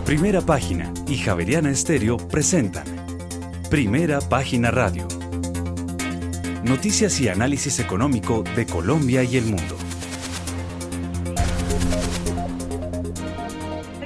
Primera Página y Javeriana Estéreo presentan Primera Página Radio. Noticias y análisis económico de Colombia y el mundo.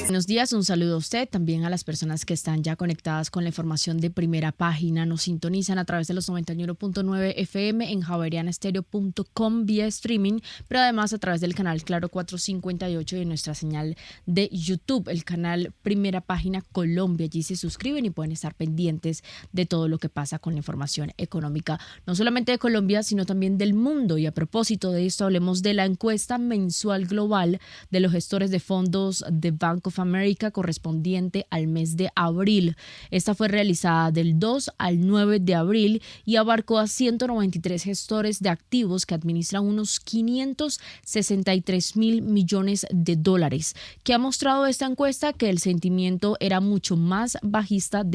Buenos días, un saludo a usted, también a las personas que están ya conectadas con la información de Primera Página. Nos sintonizan a través de los 91.9 FM en javerianaestereo.com vía streaming, pero además a través del canal Claro 458 y de nuestra señal de YouTube, el canal Primera Página Colombia. Allí se suscriben y pueden estar pendientes de todo lo que pasa con la información económica, no solamente de Colombia, sino también del mundo. Y a propósito de esto, hablemos de la encuesta mensual global de los gestores de fondos de Bank of America correspondiente al mes de abril. Esta fue realizada del 2 al 9 de abril y abarcó a 193 gestores de activos que administran unos 563 mil millones de dólares. ¿Qué ha mostrado esta encuesta? Que el sentimiento era mucho más bajista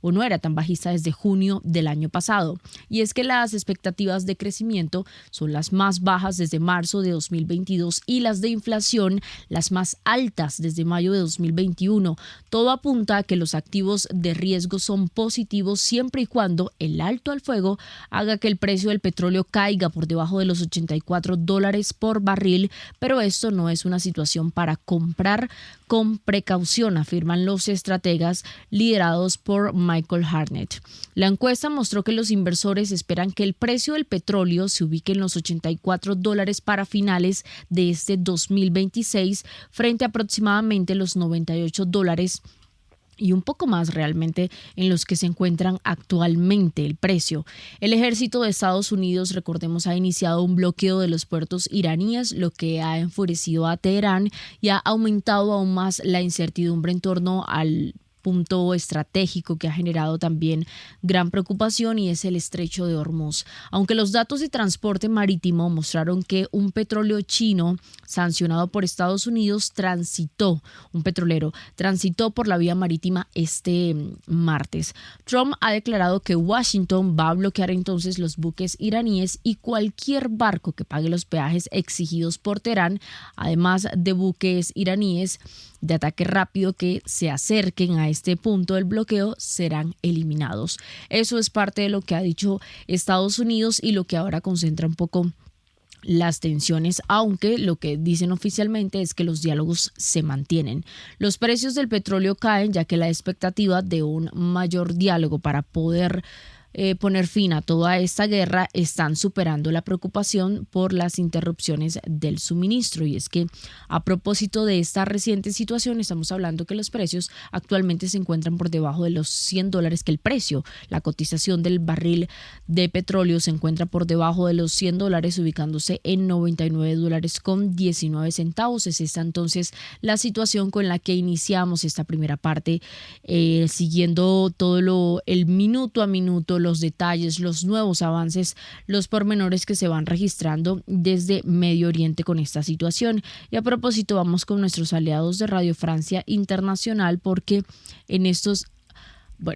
no era tan bajista desde junio del año pasado. Y es que las expectativas de crecimiento son las más bajas desde marzo de 2022 y las de inflación las más altas desde mayo de 2021. Todo apunta a que los activos de riesgo son positivos siempre y cuando el alto al fuego haga que el precio del petróleo caiga por debajo de los $84 por barril, pero esto no es una situación para comprar con precaución, afirman los estrategas liderados por Michael Hartnett. La encuesta mostró que los inversores esperan que el precio del petróleo se ubique en los $84 para finales de este 2026 frente a aproximadamente los $98 y un poco más realmente en los que se encuentran actualmente el precio. El ejército de Estados Unidos, recordemos, ha iniciado un bloqueo de los puertos iraníes, lo que ha enfurecido a Teherán y ha aumentado aún más la incertidumbre en torno al punto estratégico que ha generado también gran preocupación, y es el estrecho de Hormuz. Aunque los datos de transporte marítimo mostraron que un petróleo chino sancionado por Estados Unidos un petrolero transitó por la vía marítima este martes. Trump ha declarado que Washington va a bloquear entonces los buques iraníes y cualquier barco que pague los peajes exigidos por Teherán, además de buques iraníes de ataque rápido que se acerquen a este punto del bloqueo serán eliminados. Eso es parte de lo que ha dicho Estados Unidos y lo que ahora concentra un poco las tensiones, aunque lo que dicen oficialmente es que los diálogos se mantienen. Los precios del petróleo caen, ya que la expectativa de un mayor diálogo para poder poner fin a toda esta guerra están superando la preocupación por las interrupciones del suministro. Y es que a propósito de esta reciente situación, estamos hablando que los precios actualmente se encuentran por debajo de los $100, que el precio, la cotización del barril de petróleo se encuentra por debajo de los $100, ubicándose en $99.19. Es esta entonces la situación con la que iniciamos esta primera parte, siguiendo todo el minuto a minuto, los detalles, los nuevos avances, los pormenores que se van registrando desde Medio Oriente con esta situación. Y a propósito, vamos con nuestros aliados de Radio Francia Internacional, porque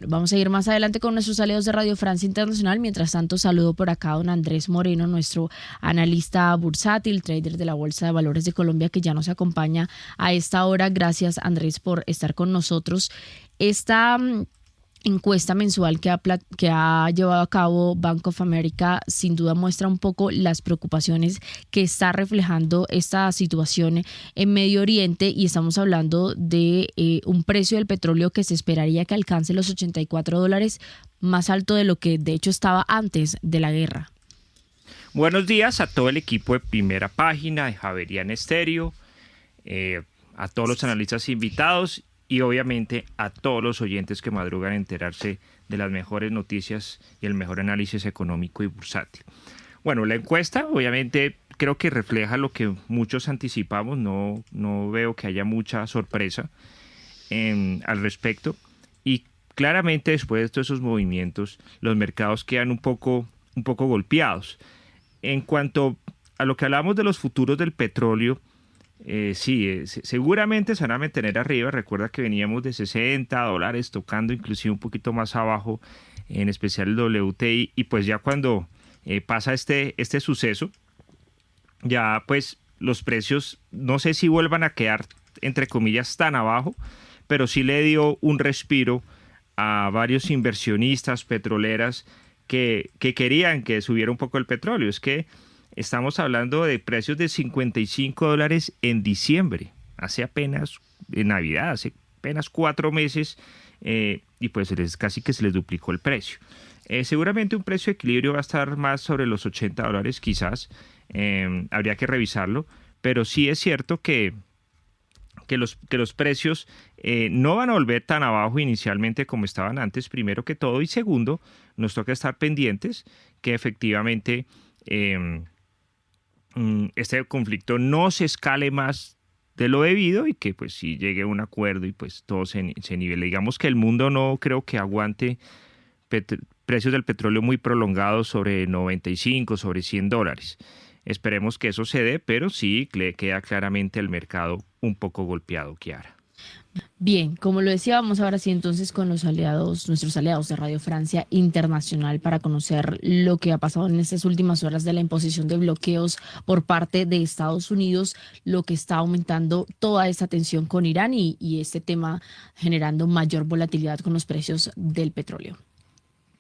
vamos a ir más adelante con nuestros aliados de Radio Francia Internacional. Mientras tanto, saludo por acá a don Andrés Moreno, nuestro analista bursátil, trader de la Bolsa de Valores de Colombia, que ya nos acompaña a esta hora. Gracias, Andrés, por estar con nosotros. Esta encuesta mensual que ha llevado a cabo Bank of America sin duda muestra un poco las preocupaciones que está reflejando esta situación en Medio Oriente, y estamos hablando de un precio del petróleo que se esperaría que alcance los $84, más alto de lo que de hecho estaba antes de la guerra. Buenos días a todo el equipo de Primera Página, de Javeriana Estéreo, a todos los analistas invitados y obviamente a todos los oyentes que madrugan a enterarse de las mejores noticias y el mejor análisis económico y bursátil. Bueno, la encuesta obviamente creo que refleja lo que muchos anticipamos, no veo que haya mucha sorpresa al respecto, y claramente después de todos esos movimientos los mercados quedan un poco golpeados. En cuanto a lo que hablamos de los futuros del petróleo, seguramente se van a mantener arriba. Recuerda que veníamos de $60, tocando inclusive un poquito más abajo, en especial el WTI, y pues ya cuando pasa este suceso, ya pues los precios no sé si vuelvan a quedar entre comillas tan abajo, pero sí le dio un respiro a varios inversionistas petroleras que querían que subiera un poco el petróleo. Es que estamos hablando de precios de $55 en diciembre, hace apenas, en Navidad, hace apenas 4 meses, y pues casi que se les duplicó el precio. Seguramente un precio de equilibrio va a estar más sobre los $80 quizás, habría que revisarlo, pero sí es cierto que los precios no van a volver tan abajo inicialmente como estaban antes, primero que todo, y segundo, nos toca estar pendientes que efectivamente este conflicto no se escale más de lo debido y que pues sí llegue a un acuerdo y pues todo se nivele. Digamos que el mundo no creo que aguante precios del petróleo muy prolongados sobre 95, sobre $100. Esperemos que eso se dé, pero sí le queda claramente el mercado un poco golpeado, Kiara. Bien, como lo decía, vamos ahora sí entonces con los aliados, nuestros aliados de Radio Francia Internacional para conocer lo que ha pasado en estas últimas horas de la imposición de bloqueos por parte de Estados Unidos, lo que está aumentando toda esta tensión con Irán y este tema generando mayor volatilidad con los precios del petróleo.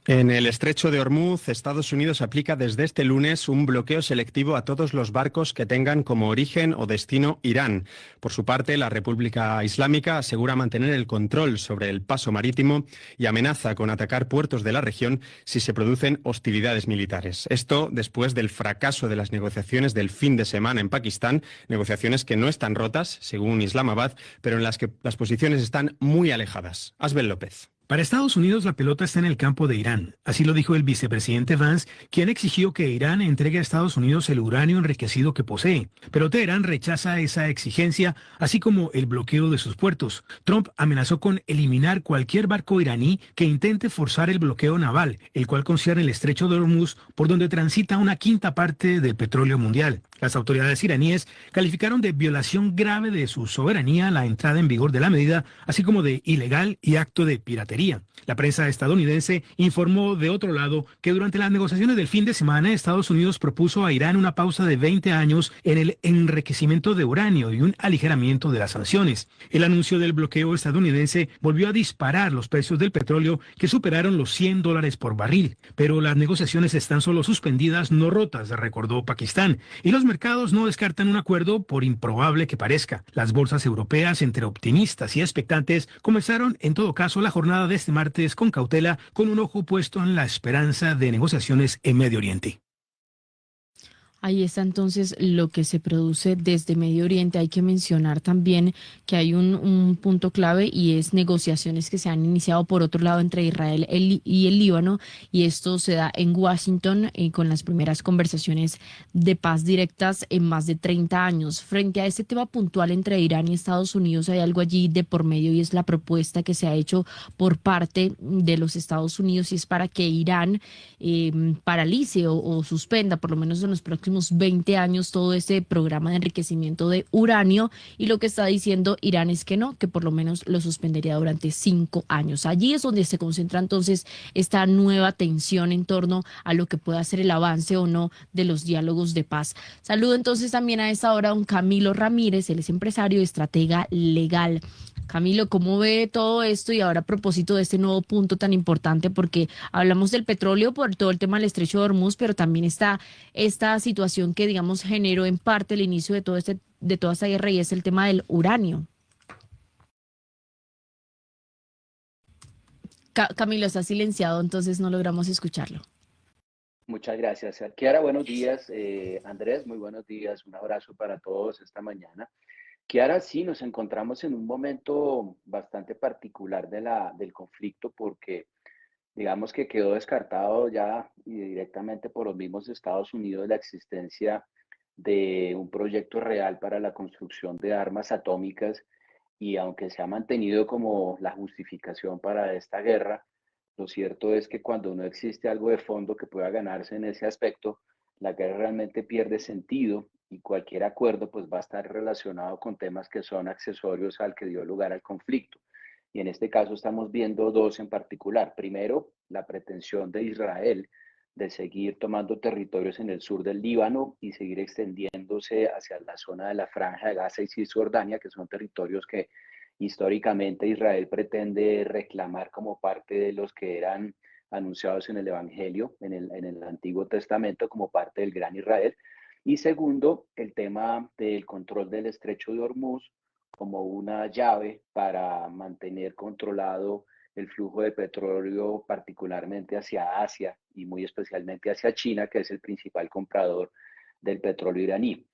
En el estrecho de Hormuz, Estados Unidos aplica desde este lunes un bloqueo selectivo a todos los barcos que tengan como origen o destino Irán. Por su parte, la República Islámica asegura mantener el control sobre el paso marítimo y amenaza con atacar puertos de la región si se producen hostilidades militares. Esto después del fracaso de las negociaciones del fin de semana en Pakistán, negociaciones que no están rotas, según Islamabad, pero en las que las posiciones están muy alejadas. Asbel López. Para Estados Unidos, la pelota está en el campo de Irán. Así lo dijo el vicepresidente Vance, quien exigió que Irán entregue a Estados Unidos el uranio enriquecido que posee. Pero Teherán rechaza esa exigencia, así como el bloqueo de sus puertos. Trump amenazó con eliminar cualquier barco iraní que intente forzar el bloqueo naval, el cual concierne el estrecho de Hormuz, por donde transita una quinta parte del petróleo mundial. Las autoridades iraníes calificaron de violación grave de su soberanía la entrada en vigor de la medida, así como de ilegal y acto de piratería. La prensa estadounidense informó de otro lado que durante las negociaciones del fin de semana Estados Unidos propuso a Irán una pausa de 20 años en el enriquecimiento de uranio y un aligeramiento de las sanciones. El anuncio del bloqueo estadounidense volvió a disparar los precios del petróleo que superaron los $100 por barril. Pero las negociaciones están solo suspendidas, no rotas, recordó Pakistán. Y los mercados no descartan un acuerdo por improbable que parezca. Las bolsas europeas, entre optimistas y expectantes, comenzaron en todo caso la jornada de este martes con cautela, con un ojo puesto en la esperanza de negociaciones en Medio Oriente. Ahí está entonces lo que se produce desde Medio Oriente. Hay que mencionar también que hay un punto clave y es negociaciones que se han iniciado por otro lado entre Israel y el Líbano, y esto se da en Washington con las primeras conversaciones de paz directas en más de 30 años. Frente a este tema puntual entre Irán y Estados Unidos hay algo allí de por medio y es la propuesta que se ha hecho por parte de los Estados Unidos y es para que Irán paralice o suspenda por lo menos en los próximos 20 años todo este programa de enriquecimiento de uranio, y lo que está diciendo Irán es que no, que por lo menos lo suspendería durante 5 años. Allí es donde se concentra entonces esta nueva tensión en torno a lo que pueda ser el avance o no de los diálogos de paz. Saludo entonces también a esta hora a don Camilo Ramírez, él es empresario y estratega legal. Camilo, ¿cómo ve todo esto? Y ahora a propósito de este nuevo punto tan importante, porque hablamos del petróleo por todo el tema del estrecho de Hormuz, pero también está esta situación que, digamos, generó en parte el inicio de toda esta guerra y es el tema del uranio. Camilo, está silenciado, entonces no logramos escucharlo. Muchas gracias. Kiara, buenos días. Andrés, muy buenos días. Un abrazo para todos esta mañana. Kiara, sí, nos encontramos en un momento bastante particular del conflicto porque digamos que quedó descartado ya y directamente por los mismos Estados Unidos la existencia de un proyecto real para la construcción de armas atómicas, y aunque se ha mantenido como la justificación para esta guerra, lo cierto es que cuando no existe algo de fondo que pueda ganarse en ese aspecto, la guerra realmente pierde sentido y cualquier acuerdo pues va a estar relacionado con temas que son accesorios al que dio lugar al conflicto. Y en este caso estamos viendo dos en particular. Primero, la pretensión de Israel de seguir tomando territorios en el sur del Líbano y seguir extendiéndose hacia la zona de la Franja de Gaza y Cisjordania, que son territorios que Históricamente Israel pretende reclamar como parte de los que eran anunciados en el Evangelio, en el Antiguo Testamento, como parte del Gran Israel. Y segundo, el tema del control del Estrecho de Hormuz como una llave para mantener controlado el flujo de petróleo, particularmente hacia Asia y muy especialmente hacia China, que es el principal comprador del petróleo iraní.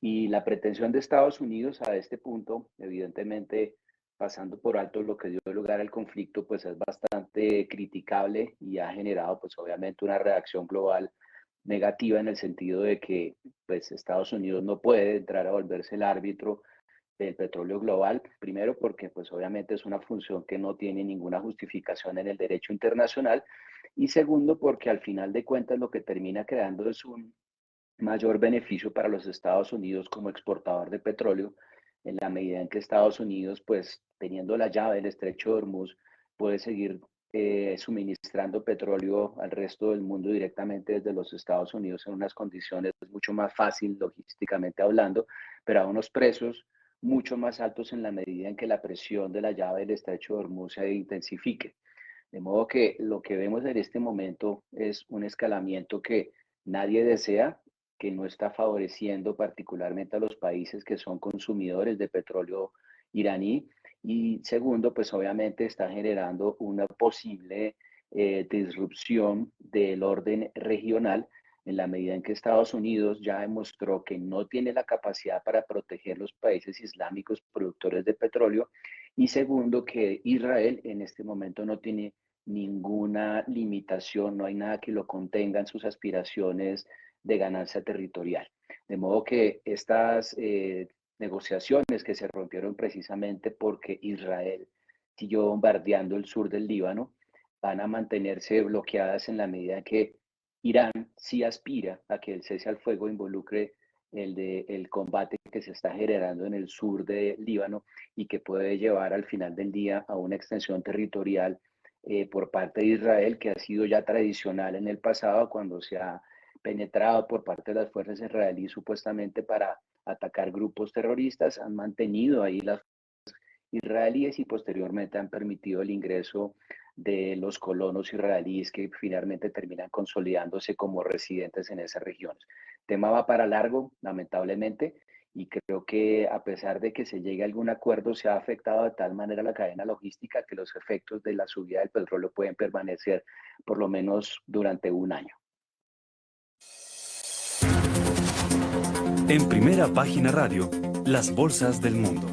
Y la pretensión de Estados Unidos a este punto, evidentemente pasando por alto lo que dio lugar al conflicto, pues es bastante criticable y ha generado pues obviamente una reacción global negativa en el sentido de que pues Estados Unidos no puede entrar a volverse el árbitro del petróleo global, primero porque pues obviamente es una función que no tiene ninguna justificación en el derecho internacional, y segundo porque al final de cuentas lo que termina creando es un mayor beneficio para los Estados Unidos como exportador de petróleo, en la medida en que Estados Unidos, pues teniendo la llave del Estrecho de Hormuz, puede seguir suministrando petróleo al resto del mundo directamente desde los Estados Unidos en unas condiciones mucho más fácil logísticamente hablando, pero a unos precios mucho más altos en la medida en que la presión de la llave del Estrecho de Hormuz se intensifique. De modo que lo que vemos en este momento es un escalamiento que nadie desea, que no está favoreciendo particularmente a los países que son consumidores de petróleo iraní, y segundo, pues obviamente está generando una posible disrupción del orden regional en la medida en que Estados Unidos ya demostró que no tiene la capacidad para proteger los países islámicos productores de petróleo, y segundo, que Israel en este momento no tiene ninguna limitación, no hay nada que lo contenga en sus aspiraciones de ganancia territorial. De modo que estas negociaciones que se rompieron precisamente porque Israel siguió bombardeando el sur del Líbano, van a mantenerse bloqueadas en la medida que Irán sí aspira a que el cese al fuego involucre el combate que se está generando en el sur del Líbano y que puede llevar al final del día a una extensión territorial por parte de Israel, que ha sido ya tradicional en el pasado cuando se ha penetrado por parte de las fuerzas israelíes supuestamente para atacar grupos terroristas, han mantenido ahí las israelíes y posteriormente han permitido el ingreso de los colonos israelíes que finalmente terminan consolidándose como residentes en esas regiones. El tema va para largo, lamentablemente, y creo que a pesar de que se llegue a algún acuerdo, se ha afectado de tal manera la cadena logística que los efectos de la subida del petróleo pueden permanecer por lo menos durante un año. En Primera Página Radio, las bolsas del mundo.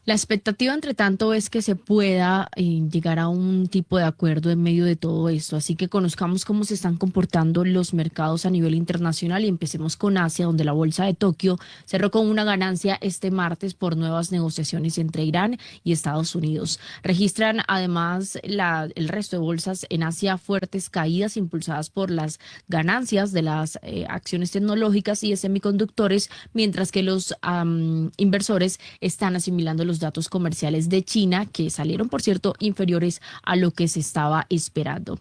La expectativa, entre tanto, es que se pueda llegar a un tipo de acuerdo en medio de todo esto. Así que conozcamos cómo se están comportando los mercados a nivel internacional y empecemos con Asia, donde la bolsa de Tokio cerró con una ganancia este martes por nuevas negociaciones entre Irán y Estados Unidos. Registran además el resto de bolsas en Asia fuertes caídas impulsadas por las ganancias de las acciones tecnológicas y de semiconductores, mientras que los inversores están asimilando los datos comerciales de China, que salieron, por cierto, inferiores a lo que se estaba esperando.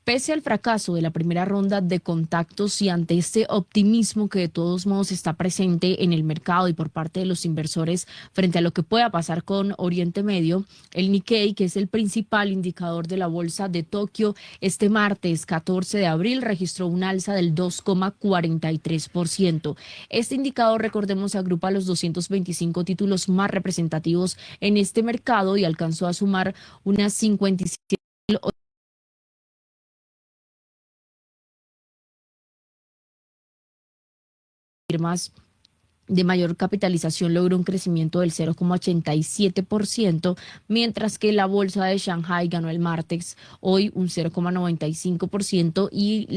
Pese al fracaso de la primera ronda de contactos y ante este optimismo que de todos modos está presente en el mercado y por parte de los inversores frente a lo que pueda pasar con Oriente Medio, el Nikkei, que es el principal indicador de la bolsa de Tokio, este martes 14 de abril registró un alza del 2,43%. Este indicador, recordemos, agrupa los 225 títulos más representativos en este mercado y alcanzó a sumar unas 57 firmas de mayor capitalización logró un crecimiento del 0,87%, mientras que la bolsa de Shanghai ganó el martes hoy un 0,95% y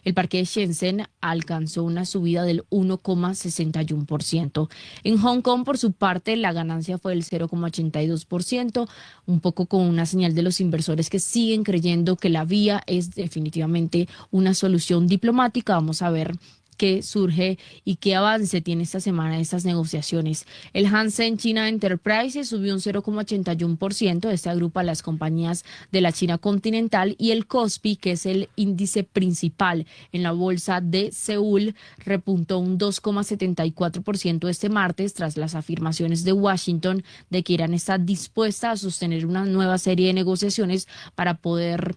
el parque de Shenzhen alcanzó una subida del 1,61%. En Hong Kong, por su parte, la ganancia fue del 0,82%, un poco con una señal de los inversores que siguen creyendo que la vía es definitivamente una solución diplomática. Vamos a ver qué surge y qué avance tiene esta semana estas negociaciones. El Hang Seng China Enterprises subió un 0,81%, este agrupa las compañías de la China continental, y el Kospi, que es el índice principal en la bolsa de Seúl, repuntó un 2,74% este martes tras las afirmaciones de Washington de que Irán está dispuesta a sostener una nueva serie de negociaciones para poder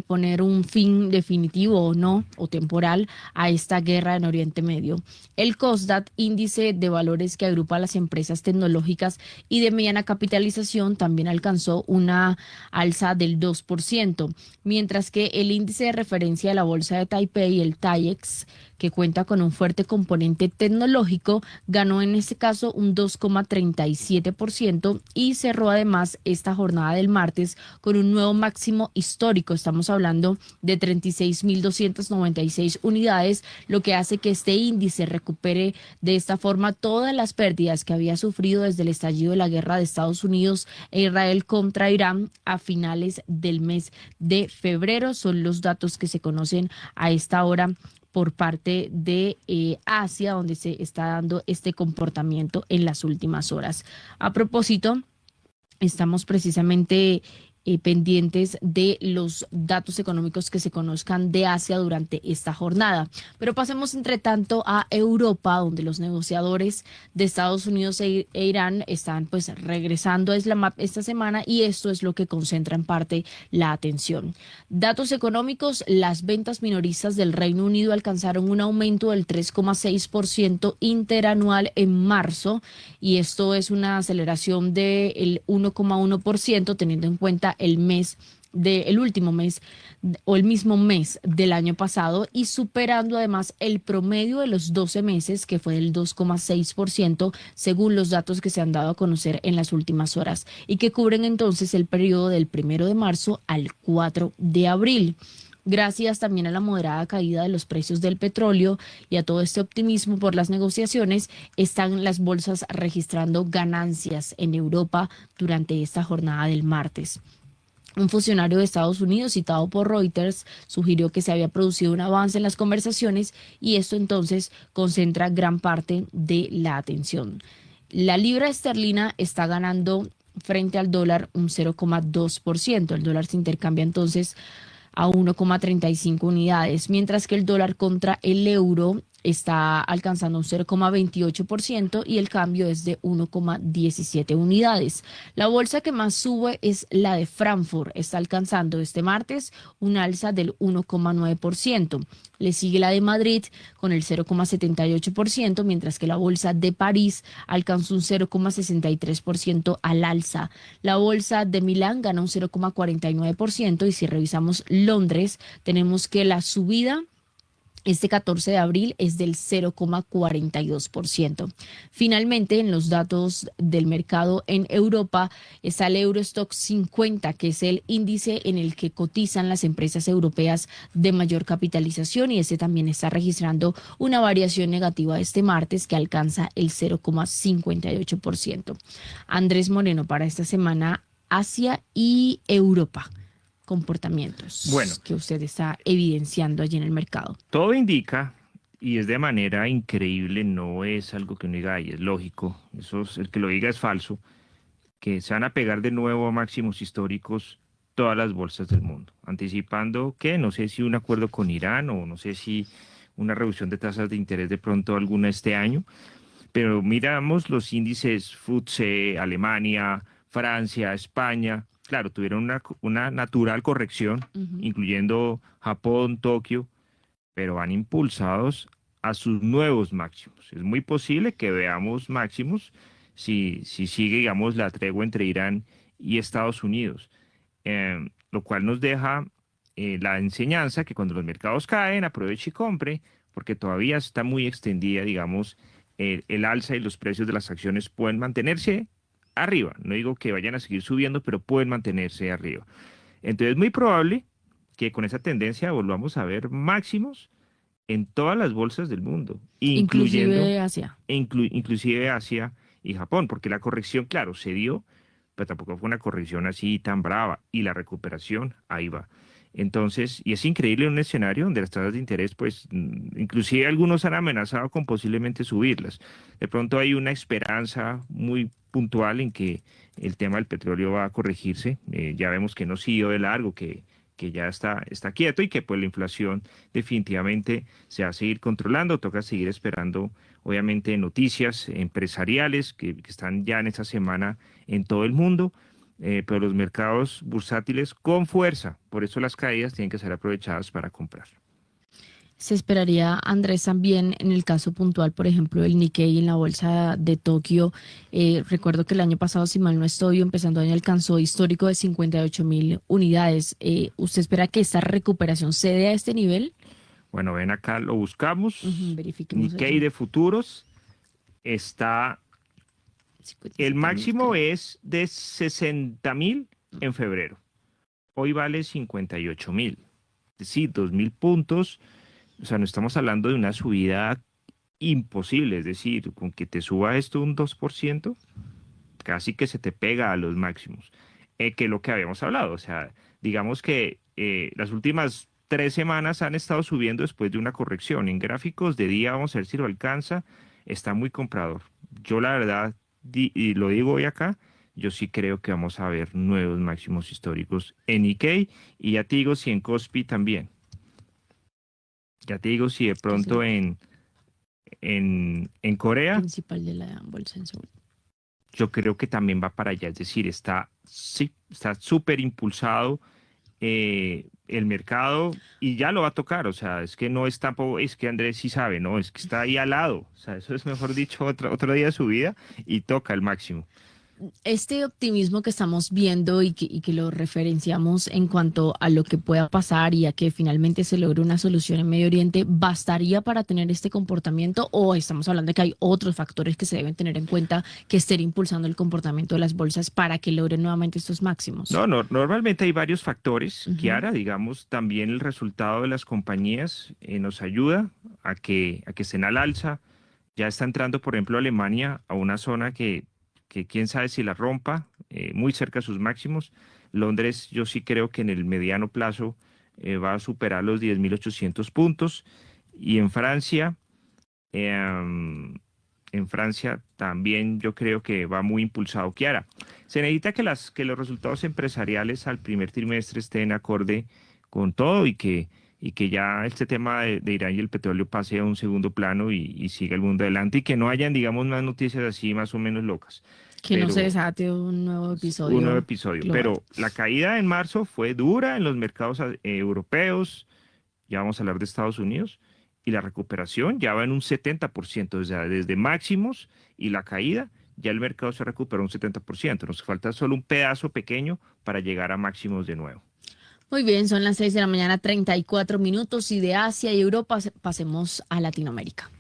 poner un fin definitivo o no, o temporal, a esta guerra en Oriente Medio. El Kosdaq, índice de valores que agrupa a las empresas tecnológicas y de mediana capitalización, también alcanzó una alza del 2%, mientras que el índice de referencia de la bolsa de Taipei, el TAIEX, que cuenta con un fuerte componente tecnológico, ganó en este caso un 2,37% y cerró además esta jornada del martes con un nuevo máximo histórico. Estamos hablando de 36.296 unidades, lo que hace que este índice recupere de esta forma todas las pérdidas que había sufrido desde el estallido de la guerra de Estados Unidos e Israel contra Irán a finales del mes de febrero. Son los datos que se conocen a esta hora por parte de Asia, donde se está dando este comportamiento en las últimas horas. A propósito, estamos precisamente pendientes de los datos económicos que se conozcan de Asia durante esta jornada. Pero pasemos entre tanto a Europa, donde los negociadores de Estados Unidos e Irán están pues regresando a Islamabad esta semana, y esto es lo que concentra en parte la atención. Datos económicos: las ventas minoristas del Reino Unido alcanzaron un aumento del 3,6% interanual en marzo, y esto es una aceleración del 1,1% teniendo en cuenta el último mes o el mismo mes del año pasado, y superando además el promedio de los 12 meses, que fue del 2,6%, según los datos que se han dado a conocer en las últimas horas, y que cubren entonces el periodo del 1 de marzo al 4 de abril. Gracias también a la moderada caída de los precios del petróleo y a todo este optimismo por las negociaciones, están las bolsas registrando ganancias en Europa durante esta jornada del martes. Un funcionario de Estados Unidos citado por Reuters sugirió que se había producido un avance en las conversaciones, y esto entonces concentra gran parte de la atención. La libra esterlina está ganando frente al dólar un 0,2%. El dólar se intercambia entonces a 1,35 unidades, mientras que el dólar contra el euro está alcanzando un 0,28% y el cambio es de 1,17 unidades. La bolsa que más sube es la de Frankfurt, está alcanzando este martes un alza del 1,9%. Le sigue la de Madrid con el 0,78%, mientras que la bolsa de París alcanzó un 0,63% al alza. La bolsa de Milán gana un 0,49%, y si revisamos Londres, tenemos que la subida este 14 de abril es del 0,42%. Finalmente, en los datos del mercado en Europa está el Eurostoxx 50, que es el índice en el que cotizan las empresas europeas de mayor capitalización, y ese también está registrando una variación negativa este martes que alcanza el 0,58%. Andrés Moreno, para esta semana, Asia y Europa, comportamientos que usted está evidenciando allí en el mercado. Todo indica, y es de manera increíble, no es algo que uno diga, ay, es lógico, el que lo diga es falso, que se van a pegar de nuevo a máximos históricos todas las bolsas del mundo, anticipando que no sé si un acuerdo con Irán o no sé si una reducción de tasas de interés de pronto alguna este año, pero miramos los índices FTSE, Alemania, Francia, España. Claro, tuvieron una natural corrección, incluyendo Japón, Tokio, pero van impulsados a sus nuevos máximos. Es muy posible que veamos máximos si sigue, digamos, la tregua entre Irán y Estados Unidos, lo cual nos deja la enseñanza que cuando los mercados caen, aproveche y compre, porque todavía está muy extendida, digamos, el alza, y los precios de las acciones pueden mantenerse arriba. No digo que vayan a seguir subiendo, pero pueden mantenerse arriba. Entonces es muy probable que con esa tendencia volvamos a ver máximos en todas las bolsas del mundo, inclusive Asia. Inclusive Asia y Japón, porque la corrección, claro, se dio, pero tampoco fue una corrección así tan brava, y la recuperación ahí va. Entonces, y es increíble en un escenario donde las tasas de interés, pues, inclusive algunos han amenazado con posiblemente subirlas. De pronto hay una esperanza muy puntual en que el tema del petróleo va a corregirse. Ya vemos que no siguió de largo, que ya está quieto y que pues la inflación definitivamente se va a seguir controlando. Toca seguir esperando, obviamente, noticias empresariales que están ya en esta semana en todo el mundo. Pero los mercados bursátiles con fuerza, por eso las caídas tienen que ser aprovechadas para comprar. Se esperaría, Andrés, también en el caso puntual, por ejemplo, el Nikkei en la bolsa de Tokio. Recuerdo que el año pasado, si mal no estoy, empezando año alcanzó histórico de 58.000 unidades. ¿Usted espera que esta recuperación se dé a este nivel? Bueno, ven acá, lo buscamos. Verifiquemos Nikkei allí. de futuros está, el 57.000, máximo creo. es de 60.000 en febrero. Hoy vale 58.000. Es decir, 2.000 puntos. O sea, no estamos hablando de una subida imposible, es decir, con que te suba esto un 2%, casi que se te pega a los máximos, que es lo que habíamos hablado. O sea, digamos que las últimas 3 semanas han estado subiendo después de una corrección. En gráficos de día, vamos a ver si lo alcanza, está muy comprador. Yo la verdad, y lo digo hoy acá, yo sí creo que vamos a ver nuevos máximos históricos en Nikkei y ya te digo si en Kospi también. Ya te digo si de Que es el pronto en Corea, principal de la bolsa en Seúl. yo creo que también va para allá. Es decir, sí, está súper impulsado el mercado y ya lo va a tocar. O sea, es que no es tampoco, es que Andrés sí sabe, ¿no? Es que está ahí al lado. O sea, eso es mejor dicho otro día de su vida y toca el máximo. Este optimismo que estamos viendo y que lo referenciamos en cuanto a lo que pueda pasar y a que finalmente se logre una solución en Medio Oriente, ¿bastaría para tener este comportamiento o estamos hablando de que hay otros factores que se deben tener en cuenta que estén impulsando el comportamiento de las bolsas para que logren nuevamente estos máximos? No, no, normalmente hay varios factores, Ujú. Kiara, digamos, también el resultado de las compañías nos ayuda a que estén al alza. Ya está entrando, por ejemplo, Alemania a una zona que quién sabe si la rompa, muy cerca de sus máximos. Londres, yo sí creo que en el mediano plazo va a superar los 10.800 puntos. Y en Francia también yo creo que va muy impulsado. Kiara, se necesita que los resultados empresariales al primer trimestre estén acorde con todo y que ya este tema de Irán y el petróleo pase a un segundo plano y siga el mundo adelante y que no hayan, digamos, más noticias así más o menos locas. Que no se Pero desate un nuevo un nuevo episodio episodio. global. Pero la caída en marzo fue dura en los mercados europeos, ya vamos a hablar de Estados Unidos, y la recuperación ya va en un 70%, o sea, desde máximos y la caída, ya el mercado se recuperó un 70%. Nos falta solo un pedazo pequeño para llegar a máximos de nuevo. Muy bien, son las 6 de la mañana, 34 minutos y de Asia y Europa pasemos a Latinoamérica.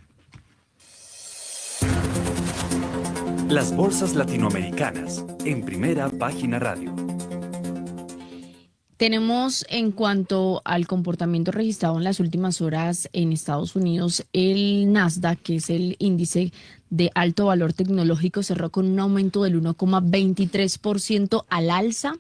Las bolsas latinoamericanas en Primera Página Radio. Tenemos en cuanto al comportamiento registrado en las últimas horas en Estados Unidos, el Nasdaq, que es el índice de alto valor tecnológico, cerró con un aumento del 1,23% al alza,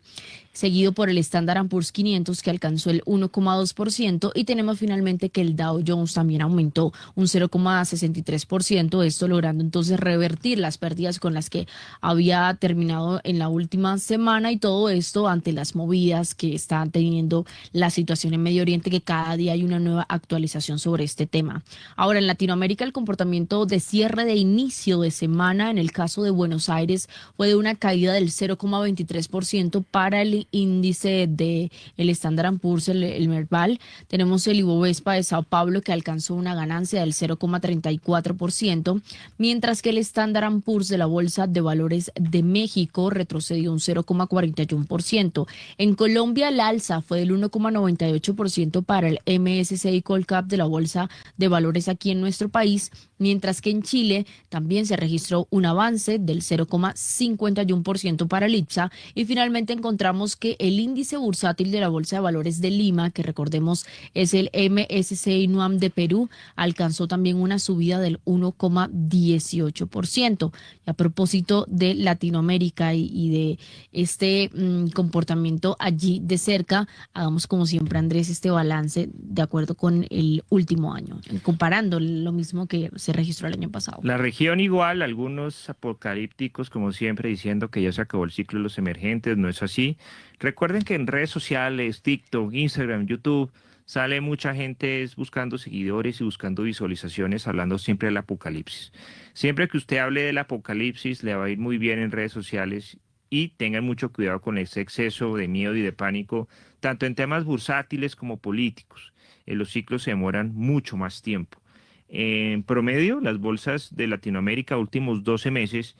seguido por el Standard & Poor's 500 que alcanzó el 1,2% y tenemos finalmente que el Dow Jones también aumentó un 0,63%, esto logrando entonces revertir las pérdidas con las que había terminado en la última semana y todo esto ante las movidas que está teniendo la situación en Medio Oriente, que cada día hay una nueva actualización sobre este tema. Ahora, en Latinoamérica el comportamiento de cierre de inicio de semana en el caso de Buenos Aires fue de una caída del 0,23% para el índice de el Standard & Poor's, el Merval. Tenemos el Ibovespa de Sao Paulo que alcanzó una ganancia del 0,34%, mientras que el Standard & Poor's de la Bolsa de Valores de México retrocedió un 0,41%. En Colombia el alza fue del 1,98% para el MSCI Colcap de la Bolsa de Valores aquí en nuestro país, mientras que en Chile también se registró un avance del 0,51% para el IPSA, y finalmente encontramos que el índice bursátil de la Bolsa de Valores de Lima, que recordemos es el MSCI NUAM de Perú, alcanzó también una subida del 1,18%. Y a propósito de Latinoamérica y de este comportamiento allí de cerca, hagamos como siempre, Andrés, este balance de acuerdo con el último año, comparando lo mismo que se registró el año pasado. La región igual, algunos apocalípticos como siempre diciendo que ya se acabó el ciclo de los emergentes, no es así. Recuerden que en redes sociales, TikTok, Instagram, YouTube, sale mucha gente buscando seguidores y buscando visualizaciones, hablando siempre del apocalipsis. Siempre que usted hable del apocalipsis, le va a ir muy bien en redes sociales, y tengan mucho cuidado con ese exceso de miedo y de pánico, tanto en temas bursátiles como políticos. Los ciclos se demoran mucho más tiempo. En promedio, las bolsas de Latinoamérica últimos 12 meses,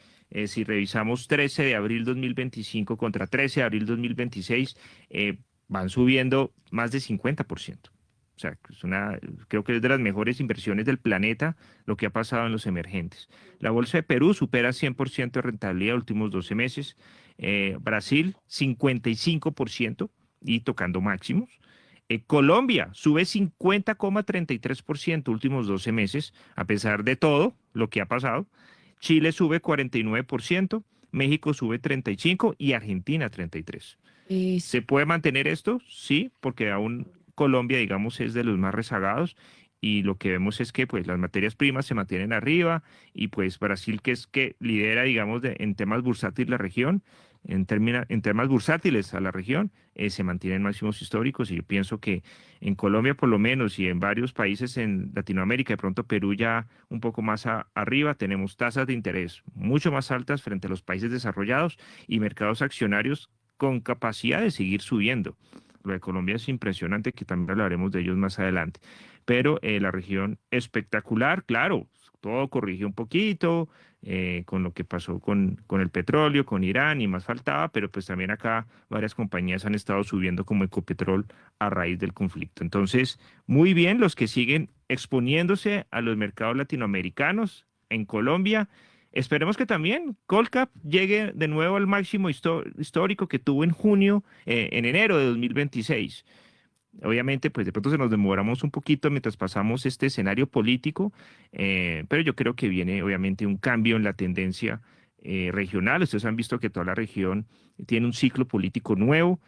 si revisamos 13 de abril 2025 contra 13 de abril 2026, van subiendo más de 50%. O sea, creo que es de las mejores inversiones del planeta lo que ha pasado en los emergentes. La Bolsa de Perú supera 100% de rentabilidad últimos 12 meses. Brasil, 55% y tocando máximos. Colombia sube 50,33% últimos 12 meses, a pesar de todo lo que ha pasado. Chile sube 49%, México sube 35% y Argentina 33%. ¿Se puede mantener esto? Sí, porque aún Colombia, digamos, es de los más rezagados, y lo que vemos es que pues las materias primas se mantienen arriba, y pues Brasil, que es que lidera, digamos, en temas bursátiles la región, en temas bursátiles a la región, se mantienen máximos históricos. Y yo pienso que en Colombia por lo menos, y en varios países en Latinoamérica, de pronto Perú ya un poco más arriba, tenemos tasas de interés mucho más altas frente a los países desarrollados y mercados accionarios con capacidad de seguir subiendo. Lo de Colombia es impresionante, que también hablaremos de ellos más adelante. Pero la región espectacular, claro, todo corrigió un poquito con lo que pasó con el petróleo, con Irán, y más faltaba, pero pues también acá varias compañías han estado subiendo como Ecopetrol a raíz del conflicto. Entonces, muy bien los que siguen exponiéndose a los mercados latinoamericanos en Colombia. Esperemos que también Colcap llegue de nuevo al máximo histórico que tuvo en enero de 2026. Obviamente, pues de pronto se nos demoramos un poquito mientras pasamos este escenario político, pero yo creo que viene obviamente un cambio en la tendencia regional. Ustedes han visto que toda la región tiene un ciclo político nuevo.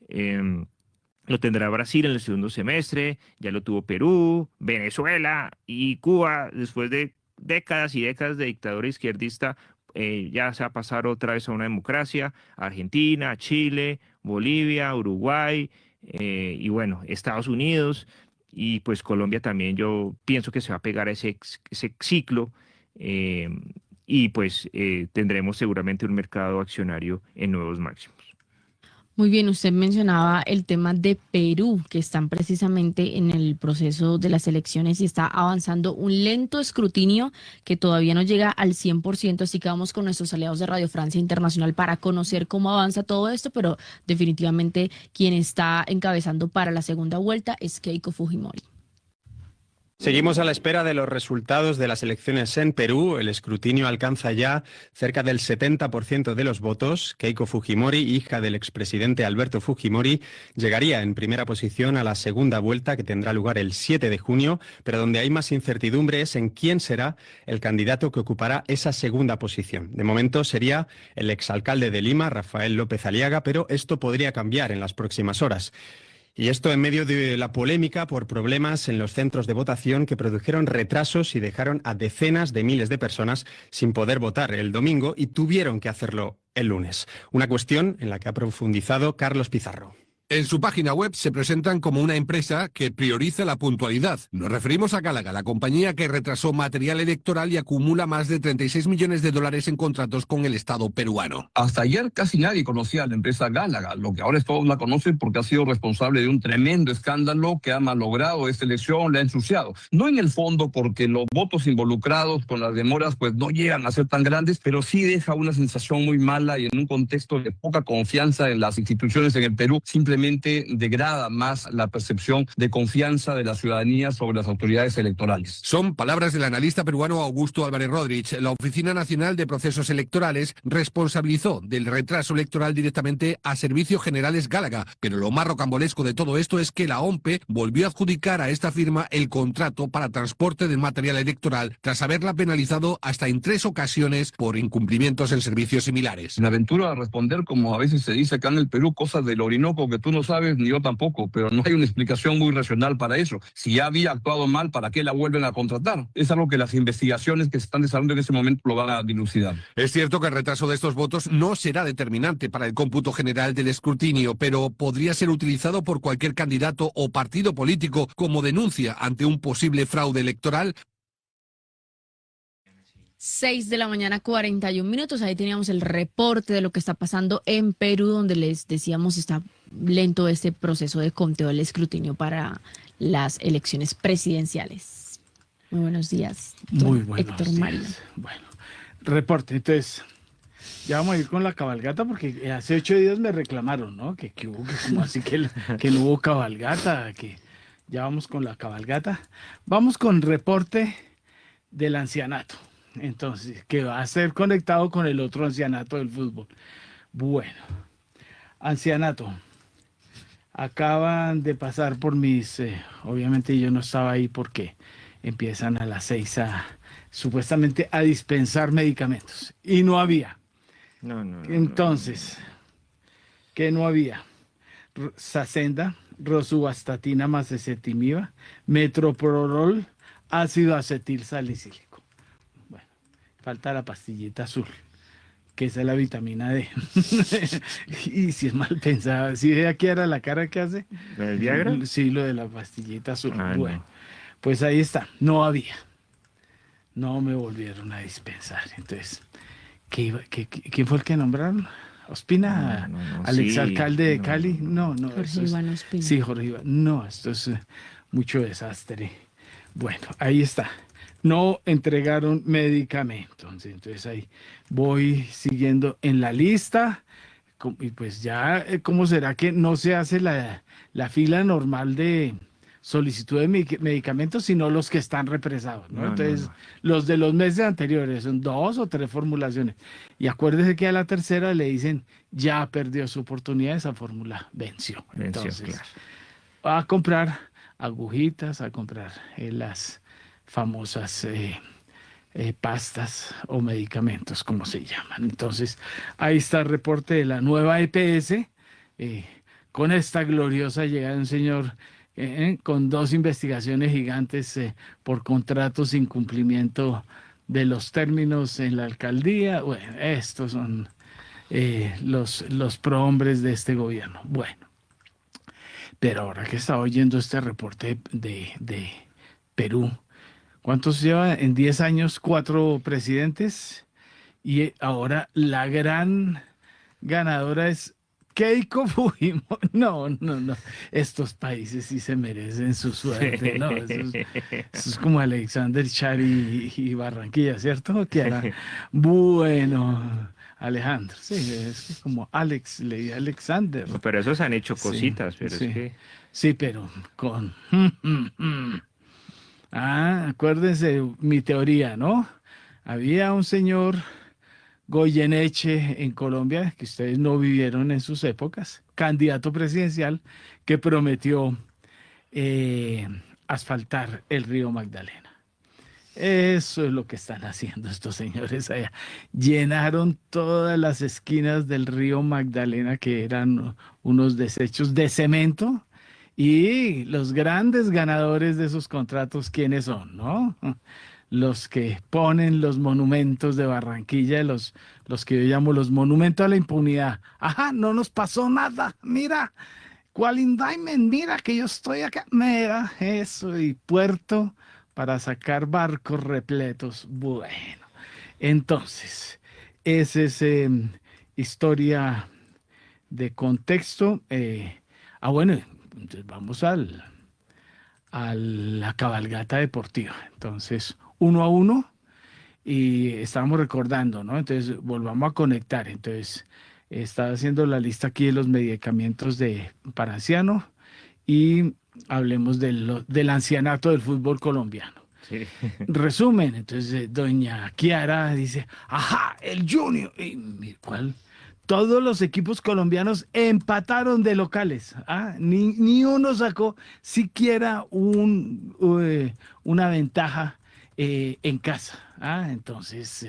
Lo tendrá Brasil en el segundo semestre, ya lo tuvo Perú, Venezuela y Cuba después de décadas y décadas de dictadura izquierdista. Ya se va a pasar otra vez a una democracia. Argentina, Chile, Bolivia, Uruguay, y bueno, Estados Unidos, y pues Colombia también. Yo pienso que se va a pegar a ese ciclo, y pues tendremos seguramente un mercado accionario en nuevos máximos. Muy bien, usted mencionaba el tema de Perú, que están precisamente en el proceso de las elecciones y está avanzando un lento escrutinio que todavía no llega al 100%, así que vamos con nuestros aliados de Radio Francia Internacional para conocer cómo avanza todo esto, pero definitivamente quien está encabezando para la segunda vuelta es Keiko Fujimori. Seguimos a la espera de los resultados de las elecciones en Perú. El escrutinio alcanza ya cerca del 70% de los votos. Keiko Fujimori, hija del expresidente Alberto Fujimori, llegaría en primera posición a la segunda vuelta, que tendrá lugar el 7 de junio, pero donde hay más incertidumbre es en quién será el candidato que ocupará esa segunda posición. De momento sería el exalcalde de Lima, Rafael López Aliaga, pero esto podría cambiar en las próximas horas. Y esto en medio de la polémica por problemas en los centros de votación que produjeron retrasos y dejaron a decenas de miles de personas sin poder votar el domingo y tuvieron que hacerlo el lunes. Una cuestión en la que ha profundizado Carlos Pizarro. En su página web se presentan como una empresa que prioriza la puntualidad. Nos referimos a Galaga, la compañía que retrasó material electoral y acumula más de 36 millones de dólares en contratos con el Estado peruano. Hasta ayer casi nadie conocía a la empresa Galaga, lo que ahora todos la conocen porque ha sido responsable de un tremendo escándalo que ha malogrado esta elección, la ha ensuciado. No en el fondo porque los votos involucrados con las demoras pues no llegan a ser tan grandes, pero sí deja una sensación muy mala y en un contexto de poca confianza en las instituciones en el Perú, simplemente simplemente degrada más la percepción de confianza de la ciudadanía sobre las autoridades electorales. Son palabras del analista peruano Augusto Álvarez Rodríguez. La Oficina Nacional de Procesos Electorales responsabilizó del retraso electoral directamente a Servicios Generales Gálaga, pero lo más rocambolesco de todo esto es que la OMPE volvió a adjudicar a esta firma el contrato para transporte del material electoral tras haberla penalizado hasta en 3 ocasiones por incumplimientos en servicios similares. Me aventuro a responder, como a veces se dice acá en el Perú, cosas del Orinoco que tú no sabes ni yo tampoco, pero no hay una explicación muy racional para eso. Si ya había actuado mal, ¿para qué la vuelven a contratar? Es algo que las investigaciones que se están desarrollando en ese momento lo van a dilucidar. Es cierto que el retraso de estos votos no será determinante para el cómputo general del escrutinio, pero podría ser utilizado por cualquier candidato o partido político como denuncia ante un posible fraude electoral. 6:41 a.m. Ahí teníamos el reporte de lo que está pasando en Perú, donde les decíamos está lento este proceso de conteo del escrutinio para las elecciones presidenciales. Muy buenos días, Muy buenos Héctor días. Mario. Bueno, reporte. Entonces, ya vamos a ir con la cabalgata porque hace 8 días me reclamaron, ¿no? Que hubo, que como así que no hubo cabalgata, que ya vamos con la cabalgata. Vamos con reporte del ancianato. Entonces, que va a ser conectado con el otro ancianato del fútbol. Bueno, ancianato. Acaban de pasar por mis, obviamente yo no estaba ahí porque empiezan a las 6 supuestamente a dispensar medicamentos y no había. No. Entonces, ¿qué no había? Saxenda, rosuvastatina más ezetimiba, metoprolol, ácido acetil salicílico. Bueno, falta la pastillita azul, que esa es la vitamina D. Y si es mal pensada, si de aquí era la cara que hace. ¿Lo del Viagra? Sí, lo de la pastillita azul. Ah, Bueno, no. pues ahí está, no había. No me volvieron a dispensar. Entonces, ¿quién fue el que nombraron? ¿Ospina? No, ¿Al sí, exalcalde de no, Cali? No, Jorge esto es- Iván Ospina. Sí, Jorge Iván. No, esto es mucho desastre. Bueno, ahí está. No entregaron medicamentos. Entonces ahí voy siguiendo en la lista. Y pues ya, ¿cómo será que no se hace la fila normal de solicitud de medicamentos, sino los que están represados, ¿no? No, Entonces, no. los de los meses anteriores son 2 o 3 formulaciones. Y acuérdese que a la tercera le dicen, ya perdió su oportunidad, esa fórmula venció. Venció, Entonces, claro. a comprar agujitas, a comprar las famosas pastas o medicamentos, como se llaman. Entonces, ahí está el reporte de la nueva EPS, con esta gloriosa llegada de un señor con 2 investigaciones gigantes por contratos sin cumplimiento de los términos en la alcaldía. Bueno, estos son los prohombres de este gobierno. Bueno, pero ahora que estaba oyendo este reporte de Perú, ¿cuántos lleva en 10 años? 4 presidentes. Y ahora la gran ganadora es Keiko Fujimori. No. Estos países sí se merecen su suerte, ¿no? Eso es como Alexander Chari y Barranquilla, ¿cierto? Que hará. Bueno, Alejandro. Sí, es como Alex, leí Alexander. No, pero esos han hecho Sí, cositas, pero sí. es que... Sí, pero con... acuérdense mi teoría, ¿no? Había un señor Goyeneche en Colombia, que ustedes no vivieron en sus épocas, candidato presidencial, que prometió asfaltar el río Magdalena. Eso es lo que están haciendo estos señores allá. Llenaron todas las esquinas del río Magdalena, que eran unos desechos de cemento. Y los grandes ganadores de esos contratos, ¿quiénes son, no? Los que ponen los monumentos de Barranquilla, los que yo llamo los monumentos a la impunidad. Ajá, no nos pasó nada, mira, ¿cuál indictment? Mira que yo estoy acá, mira, eso, y puerto para sacar barcos repletos. Bueno, entonces, esa es historia de contexto. Bueno, entonces vamos a la cabalgata deportiva. Entonces, 1-1 y estábamos recordando, ¿no? Entonces, volvamos a conectar. Entonces, Está haciendo la lista aquí de los medicamentos para ancianos y hablemos del ancianato del fútbol colombiano. Sí. Resumen, entonces doña Kiara dice, ajá, el Junior. ¿Cuál? Todos los equipos colombianos empataron de locales. Ni uno sacó siquiera una ventaja en casa. Entonces,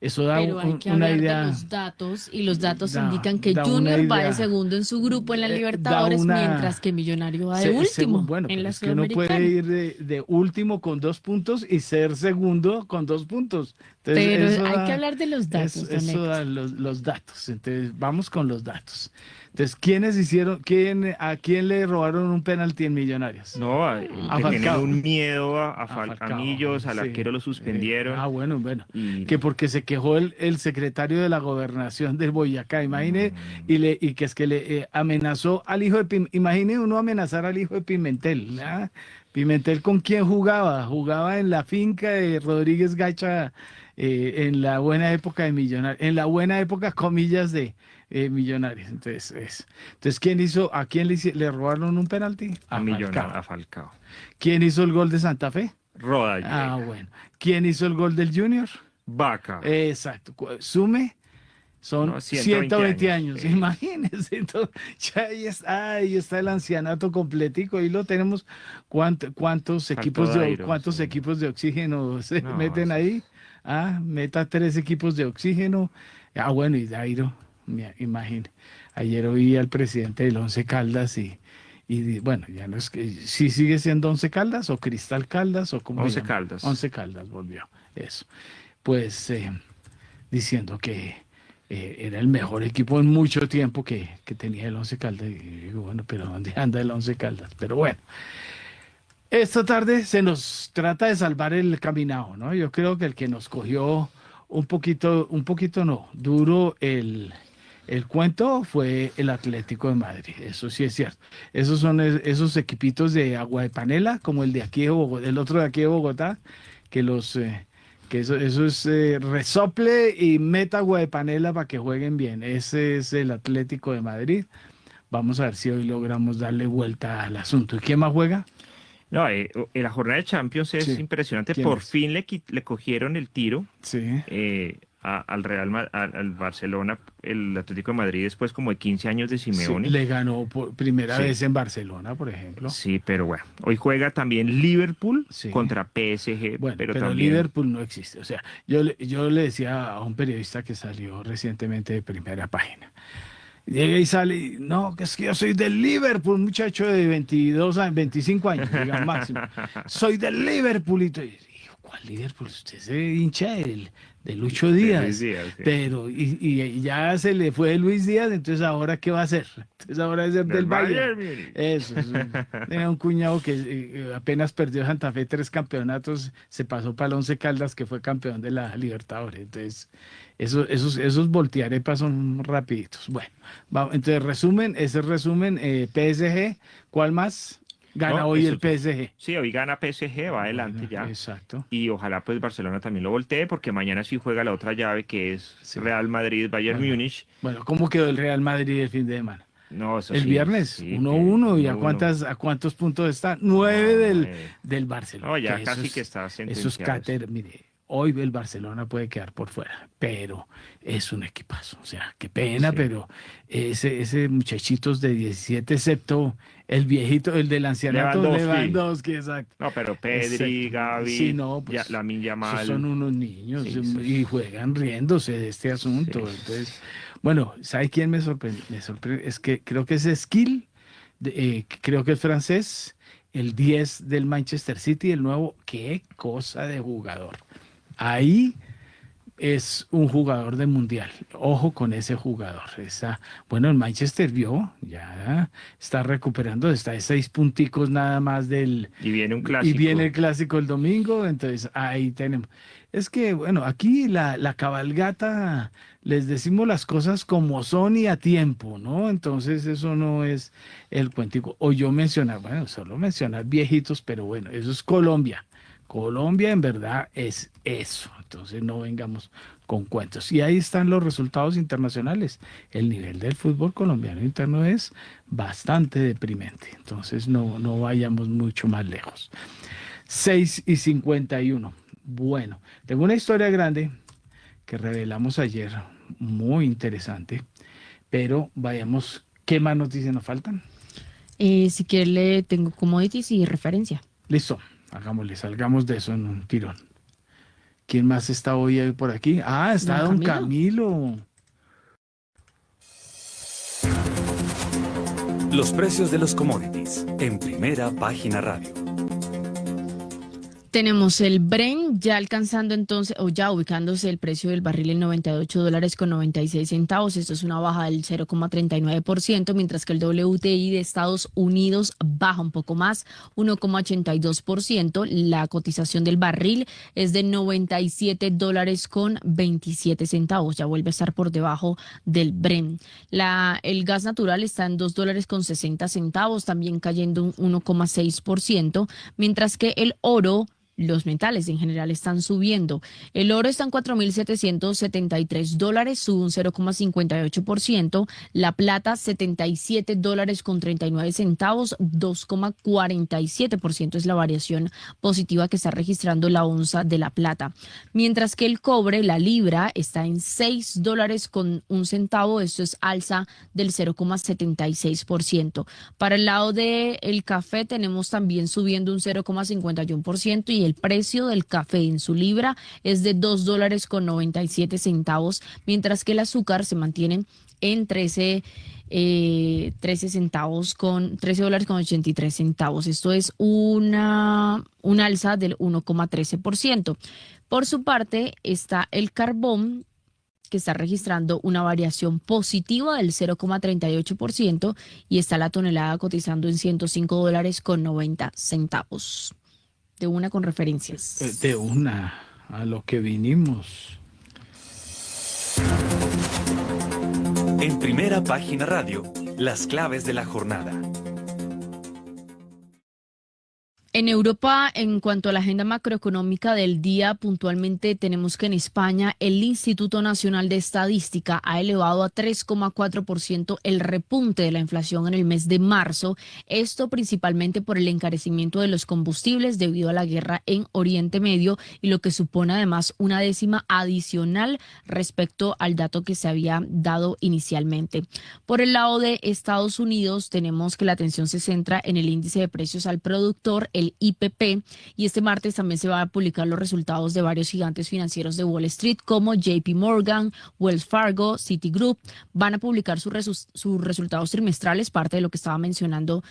eso da Pero hay que una hablar idea. de los datos, y los datos Da- indican que da una Junior va idea. de segundo en su grupo en la Da Libertadores, una- mientras que Millonario va de último Bueno, en pero la es que uno puede Sudamericana. ir de último con 2 puntos y ser segundo con 2 puntos. Entonces, Pero eso hay que da- hablar de los datos, don eso da Héctor. los datos. Entonces, vamos con los datos. Entonces, ¿a quién le robaron un penalti en Millonarios? No, A le tienen Falcao. un miedo a Falcao, Millos, al sí. arquero lo suspendieron. Bueno. Y- Que porque se quejó el secretario de la gobernación del Boyacá, imagine, y que es que le amenazó al hijo de Pimentel. Imagine uno amenazar al hijo de Pimentel. Pimentel, ¿con quién jugaba? Jugaba en la finca de Rodríguez Gacha, en la buena época de Millonarios, en la buena época, comillas, de Millonarios. Entonces, ¿a quién le robaron un penalti? a Falcao. Falcao. ¿Quién hizo el gol de Santa Fe? Roda. Bueno. ¿Quién hizo el gol del Junior? Vaca. Exacto. Sume, son No, 120 años. Sí. Imagínense. Entonces, ya ahí está el ancianato completico. Ahí lo tenemos. ¿Cuántos Dairo, sí. equipos de oxígeno se No, meten eso- ahí? Meta 3 equipos de oxígeno. Bueno, y Dairo, imagine. Ayer oí al presidente del Once Caldas bueno, ya no es que si sigue siendo Once Caldas o Cristal Caldas o como Once Caldas. Once Caldas volvió, eso. Pues diciendo que era el mejor equipo en mucho tiempo que tenía el Once Caldas. Y digo, bueno, pero ¿dónde anda el Once Caldas? Pero bueno, esta tarde se nos trata de salvar el caminado, ¿no? Yo creo que el que nos cogió un poquito no, duro el cuento fue el Atlético de Madrid, eso sí es cierto. Esos son esos equipitos de agua de panela, como el de aquí de Bogotá, el otro de aquí de Bogotá, que eso es resople y meta agua de panela para que jueguen bien. Ese es el Atlético de Madrid. Vamos a ver si hoy logramos darle vuelta al asunto. ¿Y quién más juega? No, en la jornada de Champions es Sí. impresionante. ¿Quién Por es? fin le cogieron el tiro Sí. al Barcelona, el Atlético de Madrid, después como de 15 años de Sí, Simeone. le ganó por primera Sí. vez en Barcelona, por ejemplo. Sí, pero bueno, hoy juega también Liverpool Sí. contra PSG, Bueno, pero pero también Liverpool no existe. O sea, yo le decía a un periodista que salió recientemente de Primera Página. Llega y sale, no, que es que yo soy del Liverpool, muchacho de 22 años, 25 años, digamos máximo. Soy del Liverpool. Y digo, ¿cuál Liverpool? Usted es hincha de Lucho Díaz. Luis Díaz, sí. Pero, y ya se le fue Luis Díaz, entonces ¿ahora qué va a hacer? Entonces ahora es del Bayern. Múnich. Eso, tenía un cuñado que apenas perdió Santa Fe 3 campeonatos, se pasó para el Once Caldas, que fue campeón de la Libertadores. Entonces, esos voltearepas son rapiditos. Bueno, entonces ese resumen, PSG, ¿cuál más? Gana No, hoy eso el PSG. Sí, hoy gana PSG, va adelante Bueno, ya. Exacto. Y ojalá pues Barcelona también lo voltee, porque mañana sí juega la otra llave, que es Sí. Real Madrid-Bayern Bueno. Múnich. Bueno, ¿cómo quedó el Real Madrid el fin de semana? No, eso El sí, viernes, sí, 1-1, ¿y a 1-1. cuántos puntos está? 9 No, del Barcelona. No, ya Que casi eso que es- está Eso es sentenciado. cátedra. Mire, hoy el Barcelona puede quedar por fuera, pero es un equipazo. O sea, qué pena, Sí. pero ese muchachitos de 17, excepto el viejito, el del ancianato, Lewandowski, exacto. No, pero Pedri, Exacto. Gavi, Sí, no, pues, Lamine Yamal. Esos son unos niños Sí, y juegan riéndose de este asunto. Sí. Entonces, bueno, ¿sabe quién me sorprende? Es que creo que es Skill, creo que es francés, el 10 del Manchester City, el nuevo. Qué cosa de jugador. Ahí es un jugador de mundial. Ojo con ese jugador. Bueno, el Manchester ya está recuperando, está de 6 punticos nada más Y viene un clásico. y viene el clásico el domingo, entonces ahí tenemos. Es que, bueno, aquí la cabalgata, les decimos las cosas como son y a tiempo, ¿no? Entonces eso no es el cuentico. O yo mencionar, bueno, solo mencionar viejitos, pero bueno, eso es Colombia. Colombia en verdad es eso. Entonces no vengamos con cuentos. Y ahí están los resultados internacionales. El nivel del fútbol colombiano interno es bastante deprimente. Entonces no vayamos mucho más lejos. 6:51. Bueno, tengo una historia grande que revelamos ayer, muy interesante, pero vayamos, ¿qué más noticias nos faltan? Si quiere, le tengo commodities y referencia. Listo, hagámosle, salgamos de eso en un tirón. ¿Quién más está hoy por aquí? Ah, está don Camilo. Los precios de los commodities en Primera Página Radio. Tenemos el Brent ya alcanzando entonces, o ya ubicándose el precio del barril en $98.96. Esto es una baja del 0,39%, mientras que el WTI de Estados Unidos baja un poco más, 1,82%. La cotización del barril es de $97.27. Ya vuelve a estar por debajo del Brent. El gas natural está en $2.60, también cayendo un 1,6%, mientras que el oro, los metales en general están subiendo. El oro está en $4.773, sube un 0,58%. La plata, $77.39, 2,47% es la variación positiva que está registrando la onza de la plata. Mientras que el cobre, la libra, está en $6.01. Esto es alza del 0,76%. Para el lado del café tenemos también subiendo un 0,51% y el precio del café en su libra es de $2.97, mientras que el azúcar se mantiene en $13.83. Esto es un alza del 1,13%. Por su parte está el carbón, que está registrando una variación positiva del 0,38% y está la tonelada cotizando en $105.90. De una con referencias. De una, a lo que vinimos. En Primera Página Radio, las claves de la jornada. En Europa, en cuanto a la agenda macroeconómica del día, puntualmente tenemos que en España el Instituto Nacional de Estadística ha elevado a 3,4% el repunte de la inflación en el mes de marzo. Esto principalmente por el encarecimiento de los combustibles debido a la guerra en Oriente Medio y lo que supone además una décima adicional respecto al dato que se había dado inicialmente. Por el lado de Estados Unidos, tenemos que la atención se centra en el índice de precios al productor, el IPP, y este martes también se van a publicar los resultados de varios gigantes financieros de Wall Street como JP Morgan, Wells Fargo, Citigroup. Van a publicar sus resultados trimestrales, parte de lo que estaba mencionando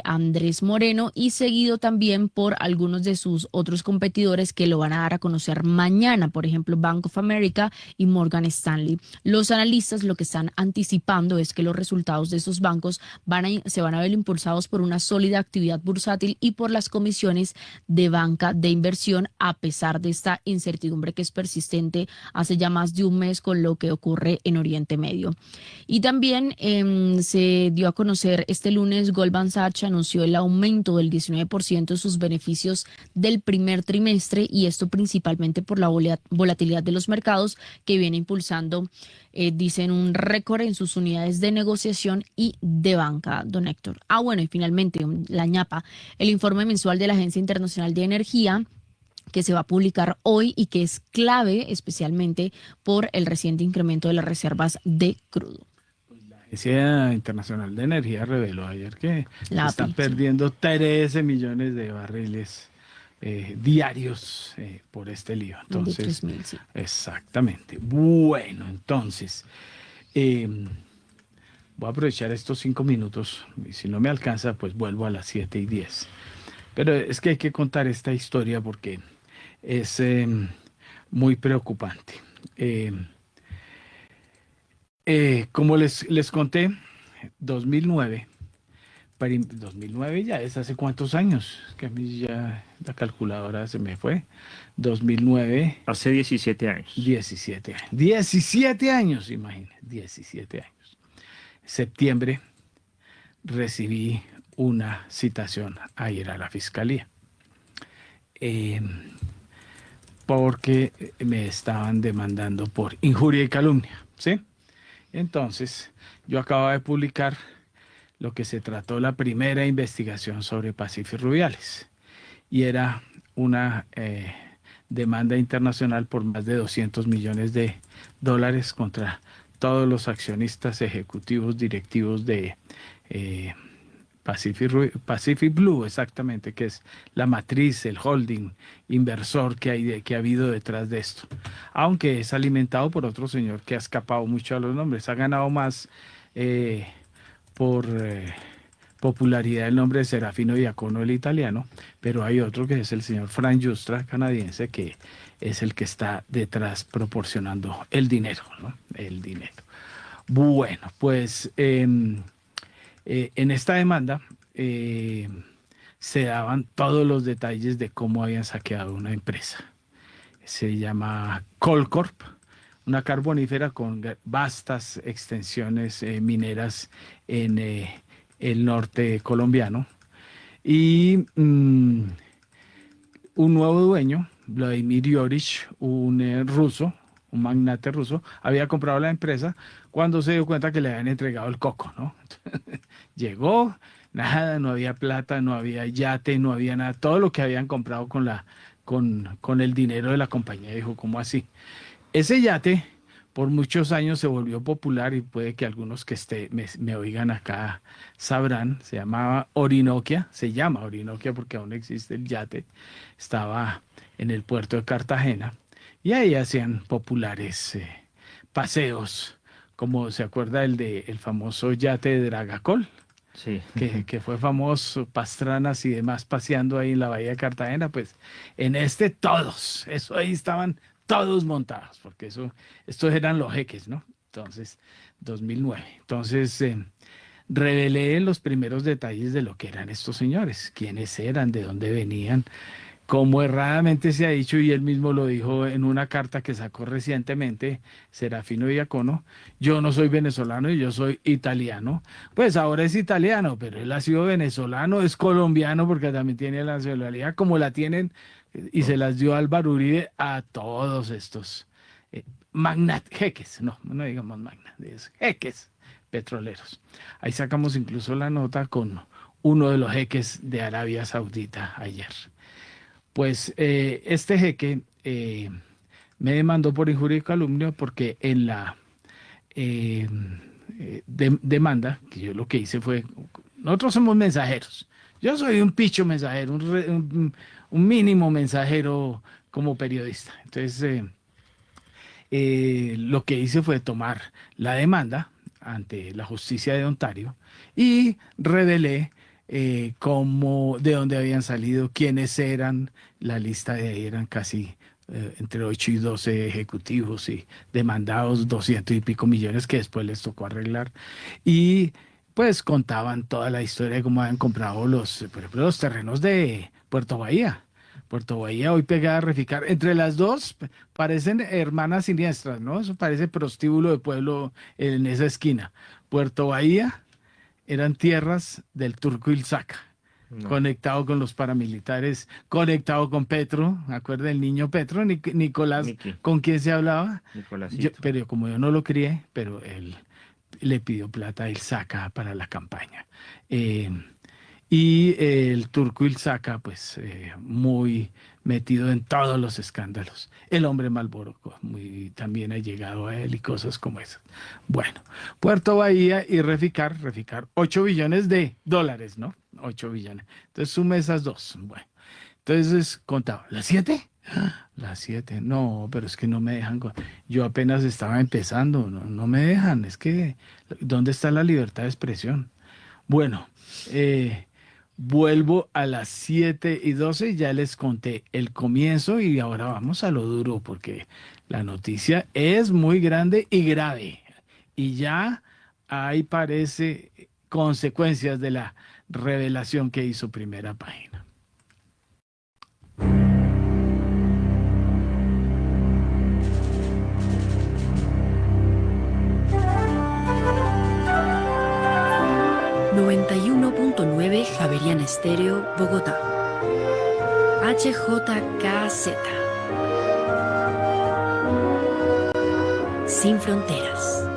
Andrés Moreno, y seguido también por algunos de sus otros competidores que lo van a dar a conocer mañana, por ejemplo Bank of America y Morgan Stanley. Los analistas lo que están anticipando es que los resultados de estos bancos se van a ver impulsados por una sólida actividad bursátil y por las comisiones de banca de inversión, a pesar de esta incertidumbre que es persistente hace ya más de un mes con lo que ocurre en Oriente Medio. Y también se dio a conocer este lunes, Goldman Sachs anunció el aumento del 19% de sus beneficios del primer trimestre, y esto principalmente por la volatilidad de los mercados que viene impulsando, dicen, un récord en sus unidades de negociación y de banca, don Héctor. Bueno, y finalmente la ñapa, el informe mensual de la Agencia Internacional de Energía, que se va a publicar hoy y que es clave especialmente por el reciente incremento de las reservas de crudo. La Agencia Internacional de Energía reveló ayer que están perdiendo 13 millones de barriles diarios por este lío. Entonces, 3.000, sí. Exactamente. Bueno, entonces, voy a aprovechar estos 5 minutos y si no me alcanza, pues vuelvo a las 7:10. Pero es que hay que contar esta historia porque es muy preocupante. Como les conté, 2009 ya es hace cuántos años, que a mí ya la calculadora se me fue. 2009. Hace 17 años. 17 años. 17 años, imagínense, 17 años. En septiembre recibí una citación a ir a la fiscalía. porque me estaban demandando por injuria y calumnia, ¿sí? Entonces, yo acababa de publicar lo que se trató la primera investigación sobre Pacífico Rubiales, y era una demanda internacional por más de 200 millones de dólares contra todos los accionistas ejecutivos directivos de Pacific Blue, exactamente, que es la matriz, el holding inversor que ha habido detrás de esto. Aunque es alimentado por otro señor que ha escapado mucho a los nombres, ha ganado más por popularidad el nombre de Serafino Diacono, el italiano, pero hay otro que es el señor Frank Giustra, canadiense, que es el que está detrás proporcionando el dinero, ¿no? El dinero. Bueno, pues en esta demanda se daban todos los detalles de cómo habían saqueado una empresa. Se llama Colcorp, una carbonífera con vastas extensiones mineras en el norte colombiano. Y un nuevo dueño, Vladimir Yorich, un ruso, un magnate ruso, había comprado la empresa cuando se dio cuenta que le habían entregado el coco, ¿no? Llegó, nada, no había plata, no había yate, no había nada, todo lo que habían comprado con el dinero de la compañía. Dijo, ¿cómo así? Ese yate por muchos años se volvió popular, y puede que algunos que me oigan acá sabrán. Se llama Orinoquia porque aún existe el yate. Estaba en el puerto de Cartagena y ahí hacían populares paseos, como se acuerda el famoso yate de Dragacol. Sí. Que fue famoso, Pastranas y demás paseando ahí en la bahía de Cartagena. Pues en todos, eso ahí estaban todos montados, porque estos eran los jeques, ¿no? Entonces, 2009. Entonces, revelé los primeros detalles de lo que eran estos señores, quiénes eran, de dónde venían, como erradamente se ha dicho, y él mismo lo dijo en una carta que sacó recientemente, Serafino Diacono: yo no soy venezolano y yo soy italiano. Pues ahora es italiano, pero él ha sido venezolano, es colombiano, porque también tiene la nacionalidad, como la tienen, y se las dio Álvaro Uribe a todos estos jeques, no digamos magnates, jeques petroleros. Ahí sacamos incluso la nota con uno de los jeques de Arabia Saudita ayer. Pues este jeque me demandó por injuria y calumnia, porque en la demanda, que yo lo que hice fue, nosotros somos mensajeros, yo soy un picho mensajero, un mínimo mensajero como periodista. Entonces, lo que hice fue tomar la demanda ante la justicia de Ontario y revelé de dónde habían salido, quiénes eran. La lista de ahí eran casi entre 8 y 12 ejecutivos y demandados, 200 y pico millones que después les tocó arreglar. Y pues contaban toda la historia de cómo habían comprado por ejemplo, los terrenos de Puerto Bahía. Puerto Bahía, hoy pegada a Reficar. Entre las dos parecen hermanas siniestras, ¿no? Eso parece prostíbulo de pueblo en esa esquina. Puerto Bahía eran tierras del Turco Ilzaca, conectado con los paramilitares, conectado con Petro. ¿Acuerda el niño Petro? Nicolás, Nicky. ¿Con quién se hablaba? Pero como yo no lo crié, pero él le pidió plata a Ilzaca para la campaña. Y el Turco Ilzaca, pues muy metido en todos los escándalos. El hombre Malboro también ha llegado a él y cosas como esas. Bueno, Puerto Bahía y Reficar, 8 billones de dólares, ¿no? 8 billones. Entonces sume esas dos. Bueno, entonces contaba, ¿las 7? Las 7, no, pero es que no me dejan. Yo apenas estaba empezando, no me dejan. Es que, ¿dónde está la libertad de expresión? Bueno, vuelvo a las 7:12, ya les conté el comienzo y ahora vamos a lo duro, porque la noticia es muy grande y grave. Y ya ahí parece consecuencias de la revelación que hizo Primera Página. Javeriana Estéreo, Bogotá. HJKZ. sin fronteras.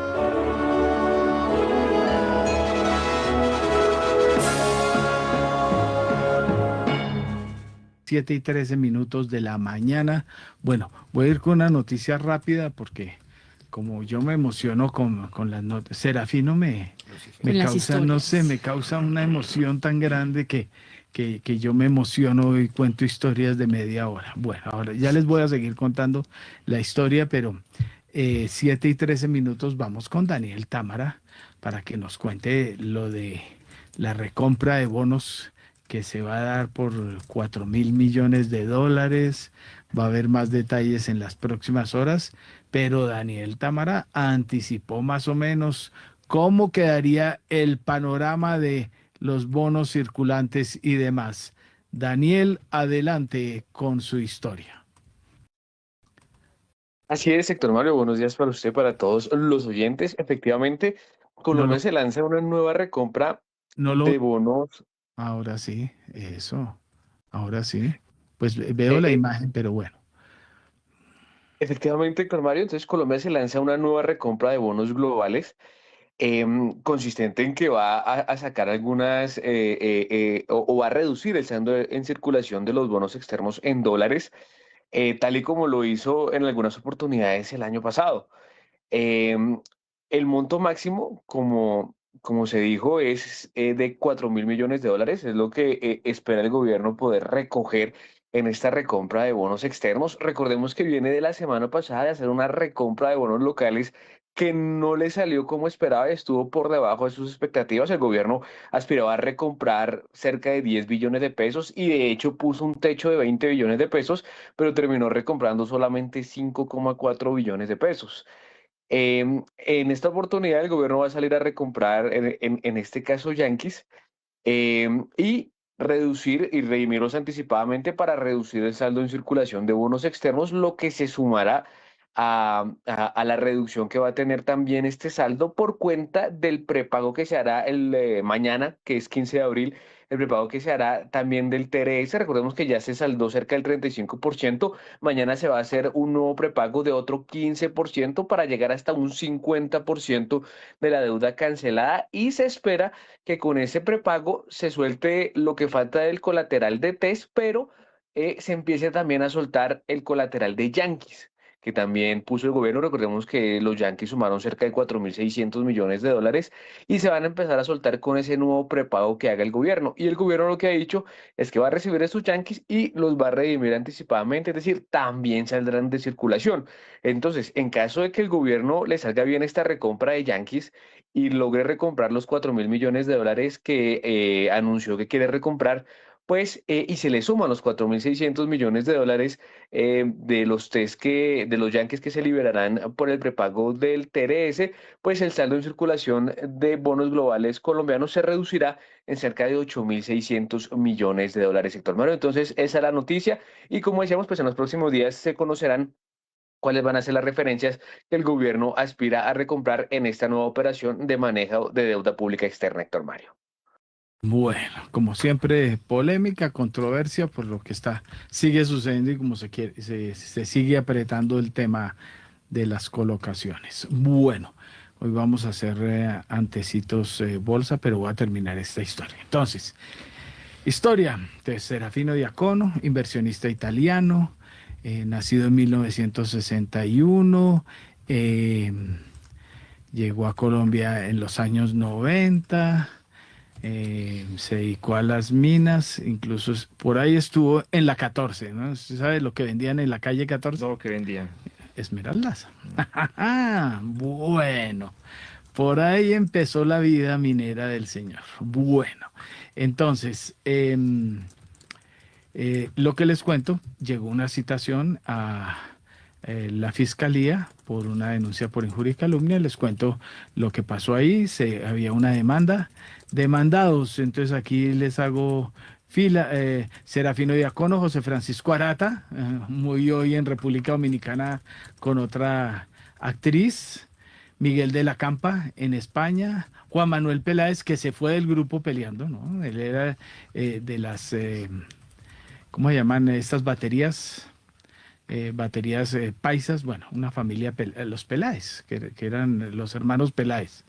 Siete y 13 minutos de la mañana. Bueno, voy a ir con una noticia rápida porque como yo me emociono con las notas, Serafino me causa, no sé, me causa una emoción tan grande que yo me emociono y cuento historias de media hora. Bueno, ahora ya les voy a seguir contando la historia, pero 7 y 13 minutos vamos con Daniel Támara para que nos cuente lo de la recompra de bonos que se va a dar por 4.000 millones de dólares. Va a haber más detalles en las próximas horas, pero Daniel Támara anticipó más o menos cómo quedaría el panorama de los bonos circulantes y demás. Daniel, adelante con su historia. Así es, Héctor Mario, buenos días para usted, para todos los oyentes. Efectivamente, Colombia se lanza una nueva recompra de bonos. Ahora sí, eso, ahora sí. Pues veo la imagen, pero bueno. Efectivamente, Héctor Mario, entonces Colombia se lanza una nueva recompra de bonos globales consistente en que va a sacar algunas o va a reducir el saldo en circulación de los bonos externos en dólares, tal y como lo hizo en algunas oportunidades el año pasado. El monto máximo, como se dijo, es de 4.000 millones de dólares, es lo que espera el gobierno poder recoger en esta recompra de bonos externos. Recordemos que viene de la semana pasada de hacer una recompra de bonos locales que no le salió como esperaba, estuvo por debajo de sus expectativas. El gobierno aspiraba a recomprar cerca de 10 billones de pesos y de hecho puso un techo de 20 billones de pesos, pero terminó recomprando solamente 5,4 billones de pesos. En esta oportunidad el gobierno va a salir a recomprar, en este caso Yankees, y reducir y redimirlos anticipadamente para reducir el saldo en circulación de bonos externos, lo que se sumará a la reducción que va a tener también este saldo por cuenta del prepago que se hará mañana, que es 15 de abril, el prepago que se hará también del TRS. Recordemos que ya se saldó cerca del 35%, mañana se va a hacer un nuevo prepago de otro 15% para llegar hasta un 50% de la deuda cancelada, y se espera que con ese prepago se suelte lo que falta del colateral de TES, pero se empiece también a soltar el colateral de Yankees, que también puso el gobierno. Recordemos que los Yankees sumaron cerca de 4.600 millones de dólares y se van a empezar a soltar con ese nuevo prepago que haga el gobierno. Y el gobierno lo que ha dicho es que va a recibir estos Yankees y los va a redimir anticipadamente, es decir, también saldrán de circulación. Entonces, en caso de que el gobierno le salga bien esta recompra de Yankees y logre recomprar los 4.000 millones de dólares que anunció que quiere recomprar, pues, y se le suman los 4.600 millones de dólares de los de los Yankees que se liberarán por el prepago del TRS, pues el saldo en circulación de bonos globales colombianos se reducirá en cerca de 8.600 millones de dólares, Héctor Mario. Entonces, esa es la noticia, y como decíamos, pues en los próximos días se conocerán cuáles van a ser las referencias que el gobierno aspira a recomprar en esta nueva operación de manejo de deuda pública externa, Héctor Mario. Bueno, como siempre, polémica, controversia por lo que sigue sucediendo y como se sigue apretando el tema de las colocaciones. Bueno, hoy vamos a hacer antecitos bolsa, pero voy a terminar esta historia. Entonces, historia de Serafino Diacono, inversionista italiano, nacido en 1961, llegó a Colombia en los años 90. Se dedicó a las minas, incluso por ahí estuvo en la 14, ¿no? ¿Usted sabe lo que vendían en la calle 14? Lo que vendían. Esmeraldas. Bueno, por ahí empezó la vida minera del señor. Bueno, entonces, lo que les cuento, llegó una citación a la fiscalía por una denuncia por injuria y calumnia. Les cuento lo que pasó ahí. Había una demanda, demandados, entonces aquí les hago fila. Serafino Diacono, José Francisco Arata, muy hoy en República Dominicana con otra actriz, Miguel de la Campa en España, Juan Manuel Peláez, que se fue del grupo peleando, ¿no? Él era de las, ¿cómo se llaman estas baterías? baterías paisas, bueno, una familia, los Peláez, que eran los hermanos Peláez,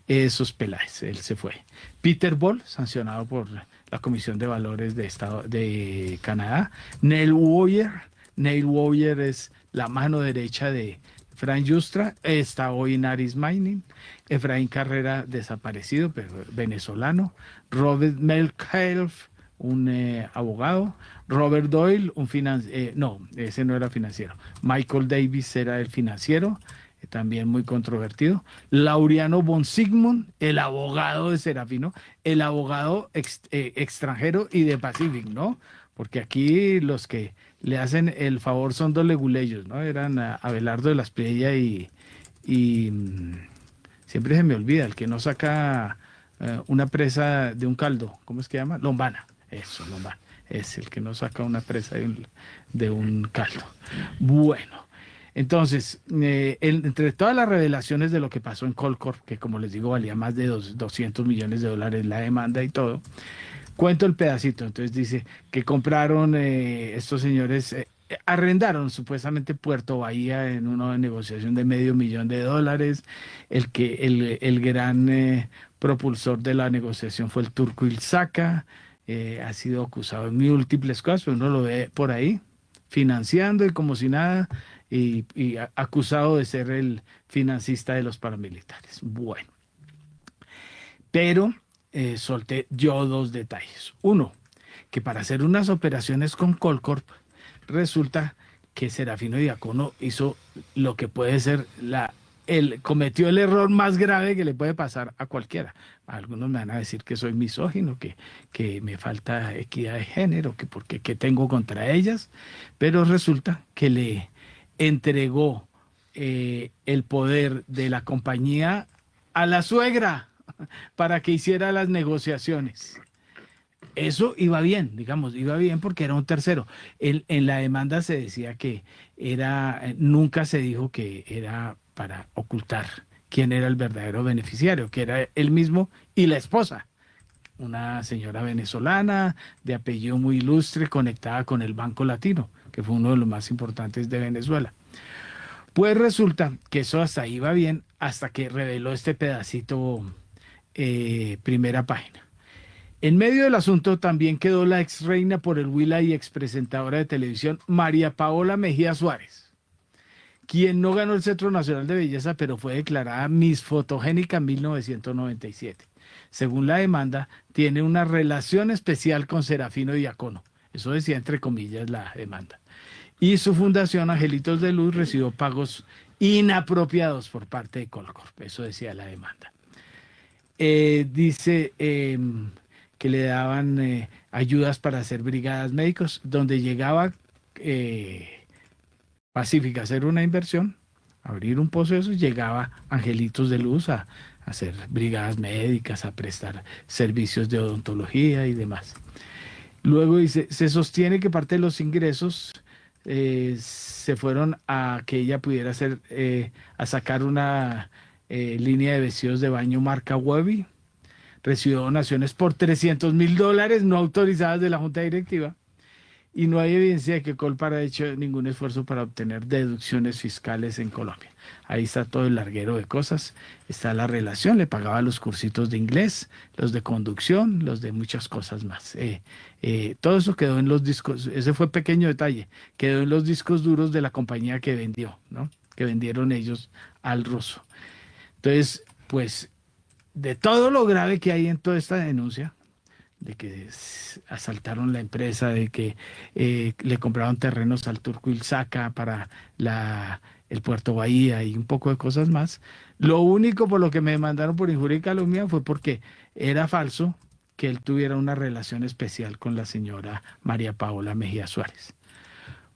esos Peláez, él se fue. Peter Ball, sancionado por la Comisión de Valores de Canadá. Neil Wooyer es la mano derecha de Frank Yustra, está hoy en Aris Mining. Efraín Carrera, desaparecido, pero venezolano. Robert Metcalf, un abogado. Robert Doyle, no, ese no era financiero. Michael Davis era el financiero, también muy controvertido. Laureano von Sigmund, el abogado de Serafino, el abogado extranjero y de Pacific, ¿no? Porque aquí los que le hacen el favor son dos leguleyos, ¿no? Eran Abelardo de las Priella y siempre se me olvida, el que no saca una presa de un caldo, ¿cómo es que llama? Lombana, eso, Lombana, es el que no saca una presa de un caldo. Bueno, entonces, entre todas las revelaciones de lo que pasó en Colcorp, que como les digo valía más de 200 millones de dólares la demanda y todo, cuento el pedacito. Entonces dice que compraron estos señores, arrendaron supuestamente Puerto Bahía en una negociación de $500,000. El gran propulsor de la negociación fue el turco Ilzaca. Ha sido acusado de múltiples cosas, pero uno lo ve por ahí, financiando y como si nada, y acusado de ser el financista de los paramilitares. Bueno, pero solté yo dos detalles. Uno, que para hacer unas operaciones con Colcorp, resulta que Serafino Diácono hizo lo que puede ser cometió el error más grave que le puede pasar a cualquiera. Algunos me van a decir que soy misógino, que me falta equidad de género, que tengo contra ellas, pero resulta que le entregó el poder de la compañía a la suegra para que hiciera las negociaciones. Eso iba bien, digamos, iba bien porque era un tercero. En la demanda se decía que nunca se dijo que era para ocultar quién era el verdadero beneficiario, que era él mismo y la esposa, una señora venezolana de apellido muy ilustre, conectada con el Banco Latino, que fue uno de los más importantes de Venezuela. Pues resulta que eso hasta ahí iba bien, hasta que reveló este pedacito, primera página. En medio del asunto también quedó la ex reina por el Huila y ex presentadora de televisión María Paola Mejía Suárez, quien no ganó el Centro Nacional de Belleza, pero fue declarada Miss Fotogénica en 1997. Según la demanda, tiene una relación especial con Serafino Diácono. Eso decía entre comillas la demanda. Y su fundación Angelitos de Luz recibió pagos inapropiados por parte de Colcorp. Eso decía la demanda. Dice que le daban ayudas para hacer brigadas médicos, donde llegaba Pacífica a hacer una inversión, a abrir un pozo de esos, llegaba Angelitos de Luz a hacer brigadas médicas, a prestar servicios de odontología y demás. Luego dice, se sostiene que parte de los ingresos se fueron a que ella pudiera a sacar una línea de vestidos de baño marca Webby. Recibió donaciones por $300,000 no autorizadas de la Junta Directiva. Y no hay evidencia de que Colpar haya hecho ningún esfuerzo para obtener deducciones fiscales en Colombia. Ahí está todo el larguero de cosas. Está la relación, le pagaba los cursitos de inglés, los de conducción, los de muchas cosas más. Todo eso quedó en los discos, ese fue pequeño detalle, quedó en los discos duros de la compañía que vendió, ¿no? Que vendieron ellos al ruso. Entonces, pues, de todo lo grave que hay en toda esta denuncia, de que asaltaron la empresa, de que le compraron terrenos al turco Ilzaca para el Puerto Bahía y un poco de cosas más. Lo único por lo que me demandaron por injuria y calumnia fue porque era falso que él tuviera una relación especial con la señora María Paola Mejía Suárez.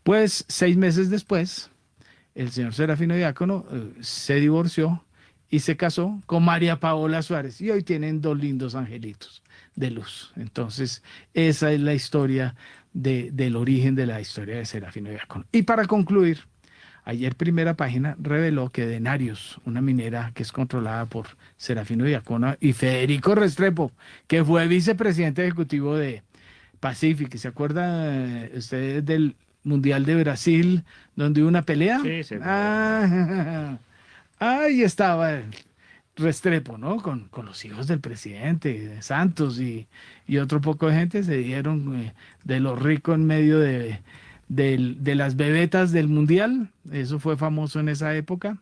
Pues 6 meses después, el señor Serafino Diácono se divorció y se casó con María Paola Suárez y hoy tienen 2 lindos angelitos de luz. Entonces, esa es la historia del origen de la historia de Serafino Diácono. Y para concluir, ayer Primera Página reveló que Denarius, una minera que es controlada por Serafino Diácono y Federico Restrepo, que fue vicepresidente ejecutivo de Pacific, ¿se acuerdan ustedes del Mundial de Brasil, donde hubo una pelea. Sí, se Ahí estaba Restrepo, ¿no? Con los hijos del presidente, Santos y otro poco de gente se dieron de lo rico en medio de las bebetas del Mundial. Eso fue famoso en esa época.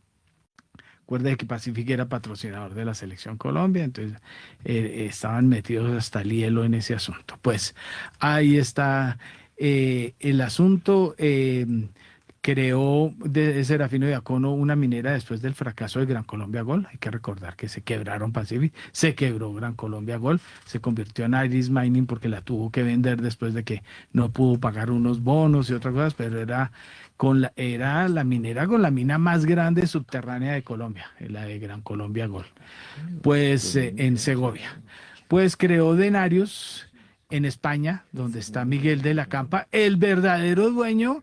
Recuerda que Pacific era patrocinador de la Selección Colombia, entonces estaban metidos hasta el hielo en ese asunto. Pues ahí está el asunto. Creó de Serafino Diacono una minera después del fracaso de Gran Colombia Gold. Hay que recordar que se quebraron Pacific, se quebró Gran Colombia Gold, se convirtió en Iris Mining porque la tuvo que vender después de que no pudo pagar unos bonos y otras cosas, pero era la minera con la mina más grande subterránea de Colombia, la de Gran Colombia Gold, pues en Segovia. Pues creó Denarius en España, donde está Miguel de la Campa, el verdadero dueño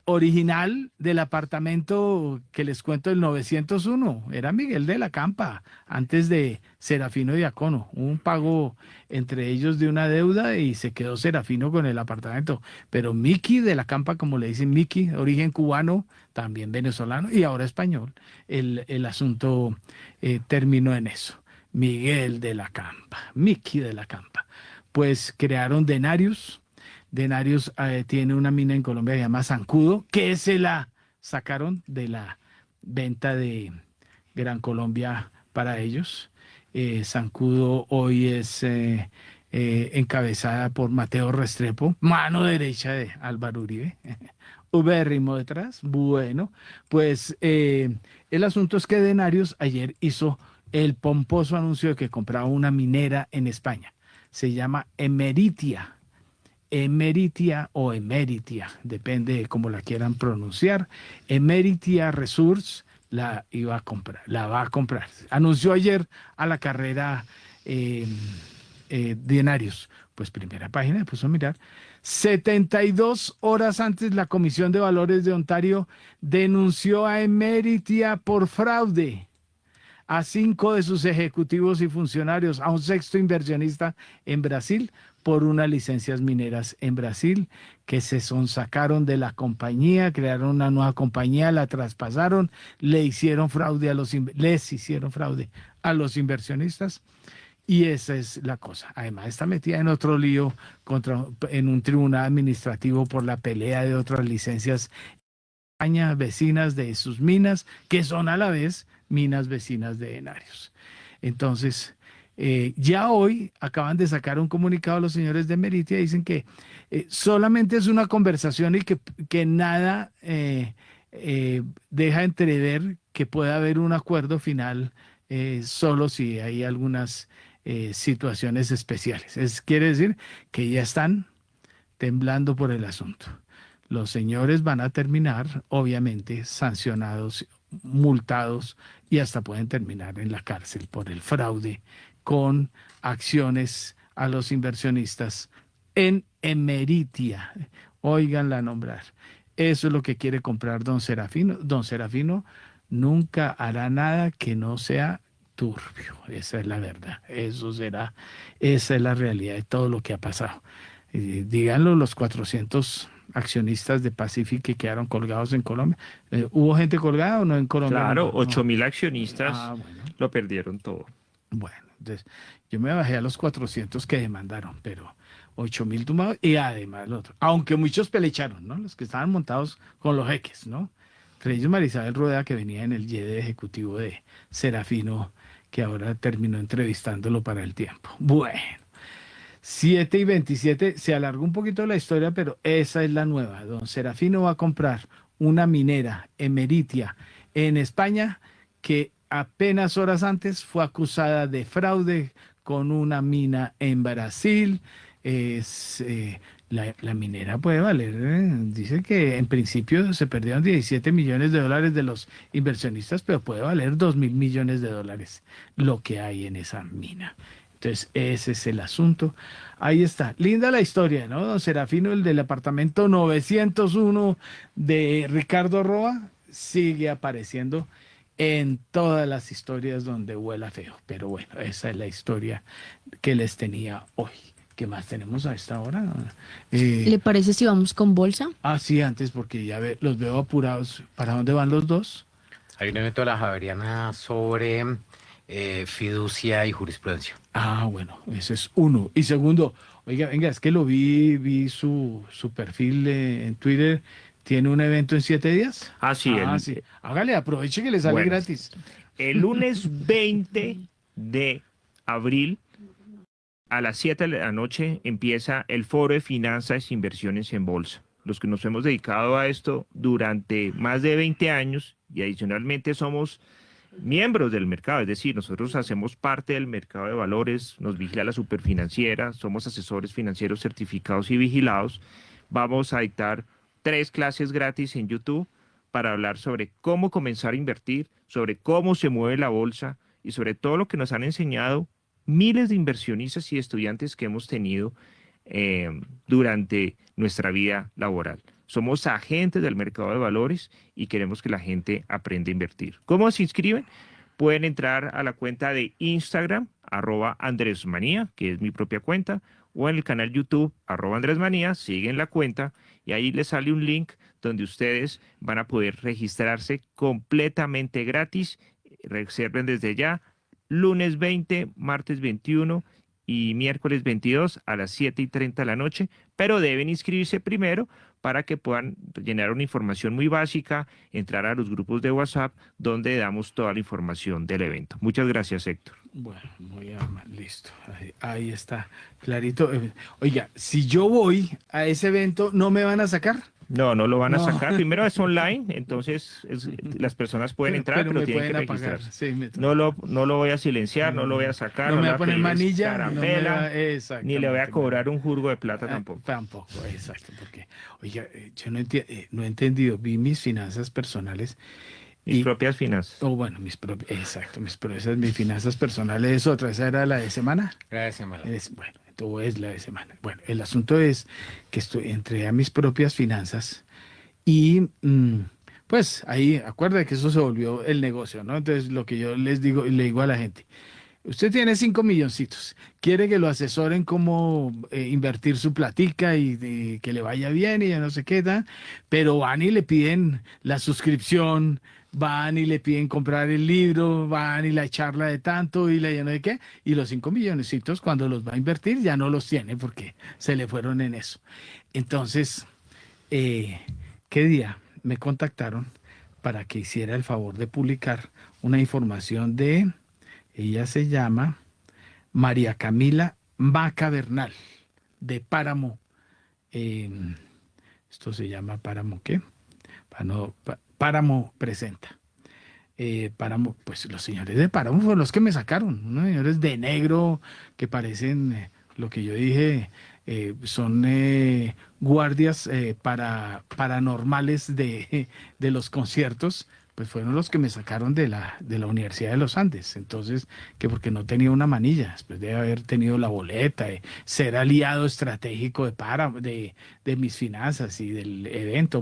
original del apartamento que les cuento del 901, era Miguel de la Campa, antes de Serafino Diacono. Hubo un pago entre ellos de una deuda y se quedó Serafino con el apartamento. Pero Miki de la Campa, como le dicen Miki, origen cubano, también venezolano y ahora español, el asunto terminó en eso. Miguel de la Campa, Miki de la Campa. Pues crearon Denarius. Denarius tiene una mina en Colombia que se llama Zancudo, que se la sacaron de la venta de Gran Colombia para ellos. Zancudo hoy es encabezada por Mateo Restrepo, mano derecha de Álvaro Uribe. Ubérrimo detrás. Bueno, pues el asunto es que Denarius ayer hizo el pomposo anuncio de que compraba una minera en España. Se llama Emeritia. Emeritia o Emeritia, depende de cómo la quieran pronunciar. Emeritia Resource la va a comprar. Anunció ayer a la carrera Denarius. Pues primera página, puso a mirar. 72 horas antes, la Comisión de Valores de Ontario denunció a Emeritia por fraude a 5 de sus ejecutivos y funcionarios, a un 6º inversionista en Brasil, por unas licencias mineras en Brasil que se sonsacaron de la compañía, crearon una nueva compañía, la traspasaron, les hicieron fraude a los inversionistas. Y esa es la cosa. Además está metida en otro lío en un tribunal administrativo por la pelea de otras licencias vecinas de sus minas, que son a la vez minas vecinas de Denarius. Entonces, ya hoy acaban de sacar un comunicado los señores de Meritia, dicen que solamente es una conversación y que nada deja entrever que pueda haber un acuerdo final, solo si hay algunas situaciones especiales. Quiere decir que ya están temblando por el asunto. Los señores van a terminar, obviamente, sancionados, multados y hasta pueden terminar en la cárcel por el fraude con acciones a los inversionistas en Emeritia. Óiganla nombrar. Eso es lo que quiere comprar don Serafino. Don Serafino nunca hará nada que no sea turbio. Esa es la verdad. Esa es la realidad de todo lo que ha pasado. Díganlo los 400 accionistas de Pacific que quedaron colgados en Colombia. ¿Hubo gente colgada o no en Colombia? Claro, No. 8.000 accionistas Bueno. lo perdieron todo. Bueno, entonces yo me bajé a los 400 que demandaron, pero 8.000 tumbados y además lo otro. Aunque muchos pelecharon, ¿no? Los que estaban montados con los jeques, ¿no? Entre ellos Marisabel Rueda, que venía en el YD ejecutivo de Serafino, que ahora terminó entrevistándolo para El Tiempo. Bueno, 7:27, se alargó un poquito la historia, pero esa es la nueva. Don Serafino va a comprar una minera Emeritia en España que apenas horas antes fue acusada de fraude con una mina en Brasil. La minera puede valer, dice que en principio se perdieron 17 millones de dólares de los inversionistas, pero puede valer 2.000 millones de dólares lo que hay en esa mina. Entonces, ese es el asunto. Ahí está. Linda la historia, ¿no? Don Serafino, el del apartamento 901 de Ricardo Roa, sigue apareciendo en todas las historias donde huela feo. Pero bueno, esa es la historia que les tenía hoy. ¿Qué más tenemos a esta hora? ¿Le parece si vamos con bolsa? Sí, antes, porque ya los veo apurados. ¿Para dónde van los dos? Hay un evento de la Javeriana sobre fiducia y jurisprudencia. Bueno, ese es uno. Y segundo, oiga, venga, es que lo vi su perfil en Twitter. ¿Tiene un evento en 7 días? Sí. Sí. Hágale, aproveche que le sale gratis. El lunes 20 de abril a las 7 de la noche empieza el Foro de Finanzas e Inversiones en Bolsa. Los que nos hemos dedicado a esto durante más de 20 años y adicionalmente somos miembros del mercado, es decir, nosotros hacemos parte del mercado de valores, nos vigila la superfinanciera, somos asesores financieros certificados y vigilados. Vamos a dictar 3 clases gratis en YouTube para hablar sobre cómo comenzar a invertir, sobre cómo se mueve la bolsa y sobre todo lo que nos han enseñado miles de inversionistas y estudiantes que hemos tenido durante nuestra vida laboral. Somos agentes del mercado de valores y queremos que la gente aprenda a invertir. ¿Cómo se inscriben? Pueden entrar a la cuenta de Instagram, @andresmanía, que es mi propia cuenta, o en el canal YouTube, @andresmanía, siguen la cuenta y ahí les sale un link donde ustedes van a poder registrarse completamente gratis. Reserven desde ya, lunes 20, martes 21 y miércoles 22 a las 7:30 de la noche, pero deben inscribirse primero para que puedan llenar una información muy básica, entrar a los grupos de WhatsApp donde damos toda la información del evento. Muchas gracias, Héctor. Bueno, listo. Ahí está, clarito. Oiga, si yo voy a ese evento, ¿no me van a sacar? No lo van a sacar. Primero es online, entonces las personas pueden entrar, pero tienen que registrarse. Sí, no lo voy a silenciar, no lo voy a sacar. No me va a poner manilla, carapela, ni le voy a cobrar un jurgo de plata tampoco. Tampoco, exacto, porque, oiga, yo no he entendido, vi mis finanzas personales. Mis propias finanzas. Mis finanzas personales es otra, esa era la de semana. La de semana. Todo es la de semana. Bueno, el asunto es que entré a mis propias finanzas y pues ahí, acuerda que eso se volvió el negocio, ¿no? Entonces lo que yo le digo a la gente, usted tiene 5 milloncitos, quiere que lo asesoren cómo invertir su platica y que le vaya bien y ya no sé qué, pero van y le piden la suscripción, van y le piden comprar el libro, van y la charla de tanto y la ya no sé qué, y los 5 milloncitos cuando los va a invertir ya no los tiene porque se le fueron en eso. Entonces, ¿qué día me contactaron para que hiciera el favor de publicar una información ella se llama María Camila Maca Bernal, de Páramo. Esto se llama Páramo, ¿qué? Páramo presenta. Páramo, pues los señores de Páramo fueron los que me sacaron, unos señores de negro que parecen, lo que yo dije, son guardias paranormales de los conciertos. Pues fueron los que me sacaron de la Universidad de los Andes. Entonces, que porque no tenía una manilla, después de haber tenido la boleta, de ser aliado estratégico de mis finanzas y del evento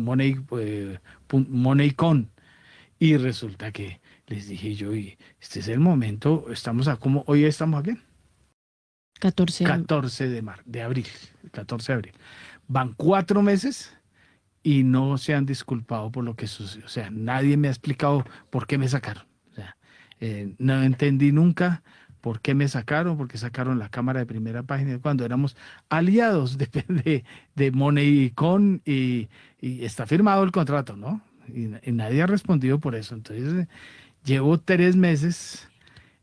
MoneyCon. Y resulta que les dije yo, y este es el momento, hoy estamos aquí. 14 de abril. 14 de abril. Van 4 meses. Y no se han disculpado por lo que sucedió. O sea, nadie me ha explicado por qué me sacaron. O sea, no entendí nunca por qué me sacaron, porque sacaron la cámara de primera página cuando éramos aliados de MoneyCon y está firmado el contrato, ¿no? Y nadie ha respondido por eso. Entonces, llevo 3 meses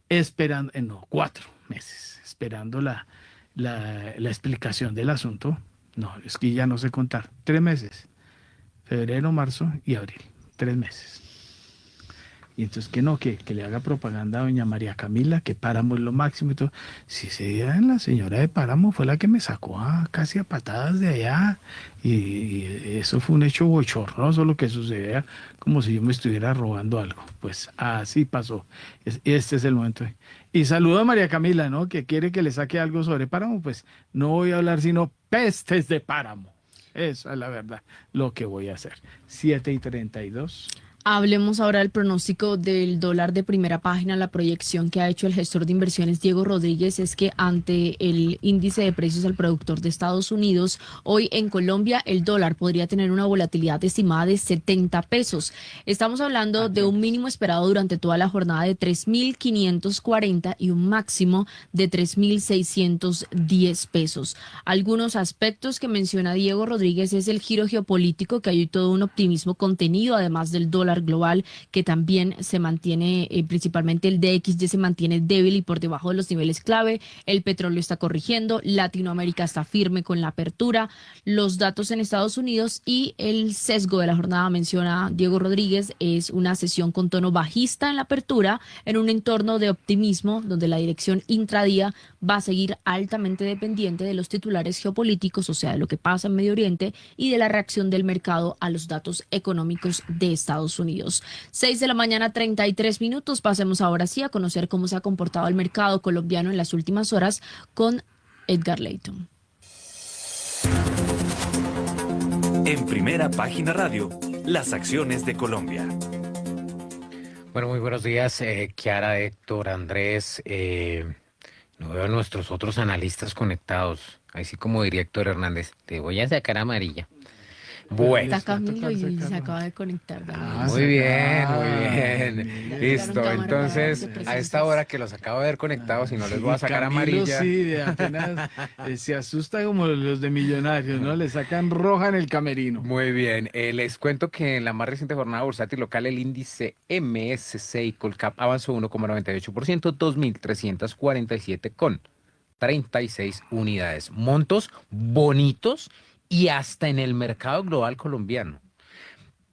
esperando, 4 meses, esperando la explicación del asunto. No, es que ya no sé contar. 3 meses. Febrero, marzo y abril, 3 meses. Y entonces que le haga propaganda a doña María Camila, que Páramo es lo máximo y todo. Si la señora de Páramo fue la que me sacó casi a patadas de allá, y eso fue un hecho bochornoso lo que sucedía, como si yo me estuviera robando algo. Pues así pasó. Este es el momento. Y saludo a María Camila, ¿no? Que quiere que le saque algo sobre Páramo, pues no voy a hablar sino pestes de Páramo. Esa es la verdad, lo que voy a hacer. 7:32. Hablemos ahora del pronóstico del dólar de primera página. La proyección que ha hecho el gestor de inversiones Diego Rodríguez es que ante el índice de precios al productor de Estados Unidos, hoy en Colombia el dólar podría tener una volatilidad estimada de 70 pesos. Estamos hablando de un mínimo esperado durante toda la jornada de 3.540 y un máximo de 3.610 pesos. Algunos aspectos que menciona Diego Rodríguez es el giro geopolítico, que hay todo un optimismo contenido, además del dólar global, que también se mantiene, principalmente el DXY se mantiene débil y por debajo de los niveles clave. El petróleo está corrigiendo, Latinoamérica está firme con la apertura, los datos en Estados Unidos y el sesgo de la jornada, menciona Diego Rodríguez, es una sesión con tono bajista en la apertura, en un entorno de optimismo donde la dirección intradía va a seguir altamente dependiente de los titulares geopolíticos, o sea, de lo que pasa en Medio Oriente y de la reacción del mercado a los datos económicos de Estados Unidos. 6 de la mañana, 33 minutos. Pasemos ahora sí a conocer cómo se ha comportado el mercado colombiano en las últimas horas con Edgar Leyton. En Primera Página Radio, las acciones de Colombia. Bueno, muy buenos días, Kiara, Héctor, Andrés. No veo a nuestros otros analistas conectados. Así como diría Héctor Hernández, te voy a sacar amarilla. Bueno. Está Camilo y se acaba de conectar. Muy bien. Listo, entonces a esta hora que los acabo de ver conectados y no les voy a sacar Camilo, amarilla. sí, apenas se asusta como los de Millonarios, ¿no? Le sacan roja en el camerino. Muy bien, les cuento que en la más reciente jornada bursátil local el índice MSCI Colcap avanzó 1,98%, 2.347,36 unidades. Montos bonitos y hasta en el mercado global colombiano.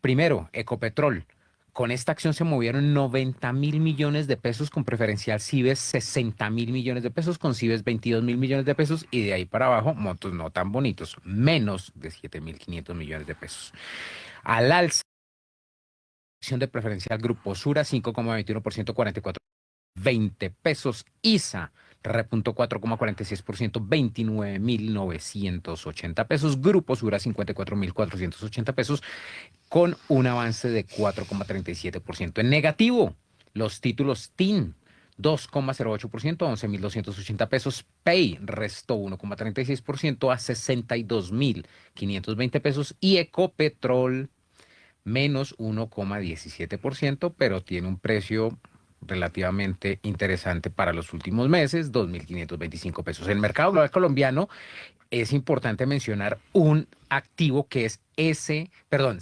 Primero, Ecopetrol. Con esta acción se movieron 90.000 millones de pesos, con preferencial Cibes 60.000 millones de pesos, con Cibes 22.000 millones de pesos y de ahí para abajo montos no tan bonitos, menos de 7.500 millones de pesos. Al alza, acción de preferencial Grupo Sura 5,21%, 44.20 pesos. ISA repuntó 4,46%, 29.980 pesos. Grupo Sura 54.480 pesos, con un avance de 4,37%. En negativo, los títulos TIN 2,08%, 11.280 pesos. Pay restó 1,36% a 62.520 pesos. Y Ecopetrol menos 1,17%, pero tiene un precio relativamente interesante para los últimos meses, 2.525 pesos. En el mercado global colombiano es importante mencionar un activo que es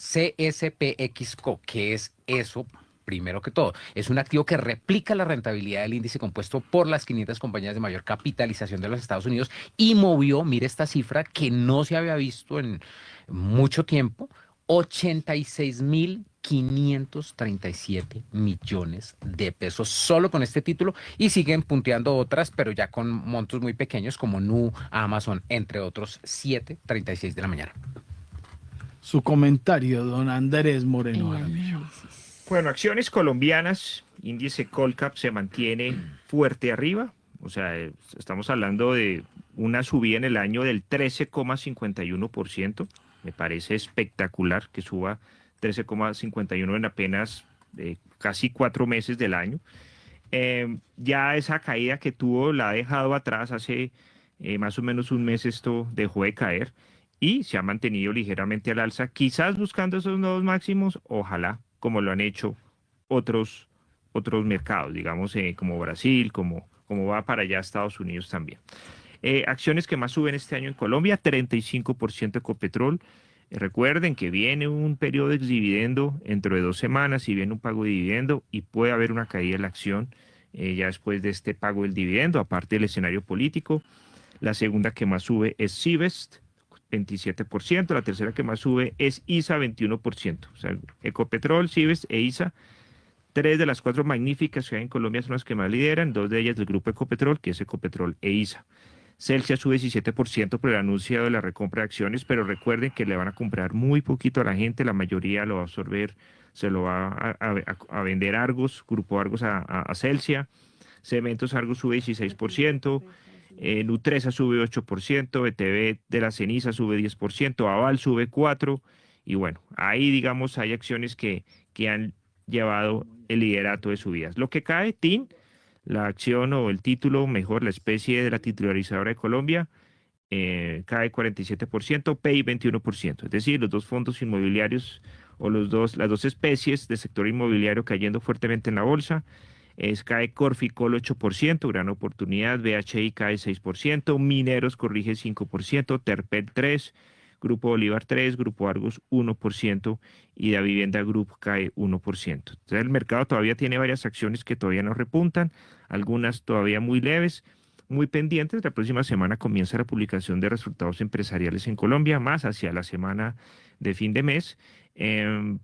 CSPXCO, que es eso. Primero que todo, es un activo que replica la rentabilidad del índice compuesto por las 500 compañías de mayor capitalización de los Estados Unidos y movió, mire esta cifra que no se había visto en mucho tiempo, 86.537 millones de pesos solo con este título, y siguen punteando otras, pero ya con montos muy pequeños como Nu, Amazon, entre otros. 7:36 de la mañana. Su comentario, don Andrés Moreno Jaramillo. Bueno, acciones colombianas, índice Colcap se mantiene fuerte arriba, o sea, estamos hablando de una subida en el año del 13,51%. Me parece espectacular que suba 13,51 en apenas casi 4 meses del año. Ya esa caída que tuvo la ha dejado atrás hace más o menos un mes. Esto dejó de caer y se ha mantenido ligeramente al alza, quizás buscando esos nuevos máximos, ojalá, como lo han hecho otros mercados, digamos, como Brasil, como va para allá Estados Unidos también. Acciones que más suben este año en Colombia, 35% Ecopetrol. Recuerden que viene un periodo de dividendo dentro de 2 semanas y viene un pago de dividendo y puede haber una caída en la acción ya después de este pago del dividendo, aparte del escenario político. La segunda que más sube es Cibest, 27%. La tercera que más sube es ISA, 21%. O sea, Ecopetrol, Cibest e ISA. 3 de las 4 magníficas que hay en Colombia son las que más lideran, 2 de ellas del grupo Ecopetrol, que es Ecopetrol e ISA. Celsia sube 17% por el anuncio de la recompra de acciones, pero recuerden que le van a comprar muy poquito a la gente, la mayoría lo va a absorber, se lo va a vender Argos, Grupo Argos a Celsia. Cementos Argos sube 16%, Nutresa sube 8%, ETB de la ceniza sube 10%, Aval sube 4%, y bueno, ahí digamos hay acciones que han llevado el liderato de subidas. Lo que cae, TIN, la acción o el título, mejor, la especie de la titularizadora de Colombia, cae 47%, PEI 21%. Es decir, los dos fondos inmobiliarios o las dos especies del sector inmobiliario cayendo fuertemente en la bolsa. Cae Corficol 8%, gran oportunidad, BHI cae 6%, Mineros corrige 5%, Terpel 3%, Grupo Bolívar 3%, Grupo Argos 1% y Da Vivienda Group cae 1%. Entonces el mercado todavía tiene varias acciones que todavía no repuntan, algunas todavía muy leves, muy pendientes. La próxima semana comienza la publicación de resultados empresariales en Colombia, más hacia la semana de fin de mes,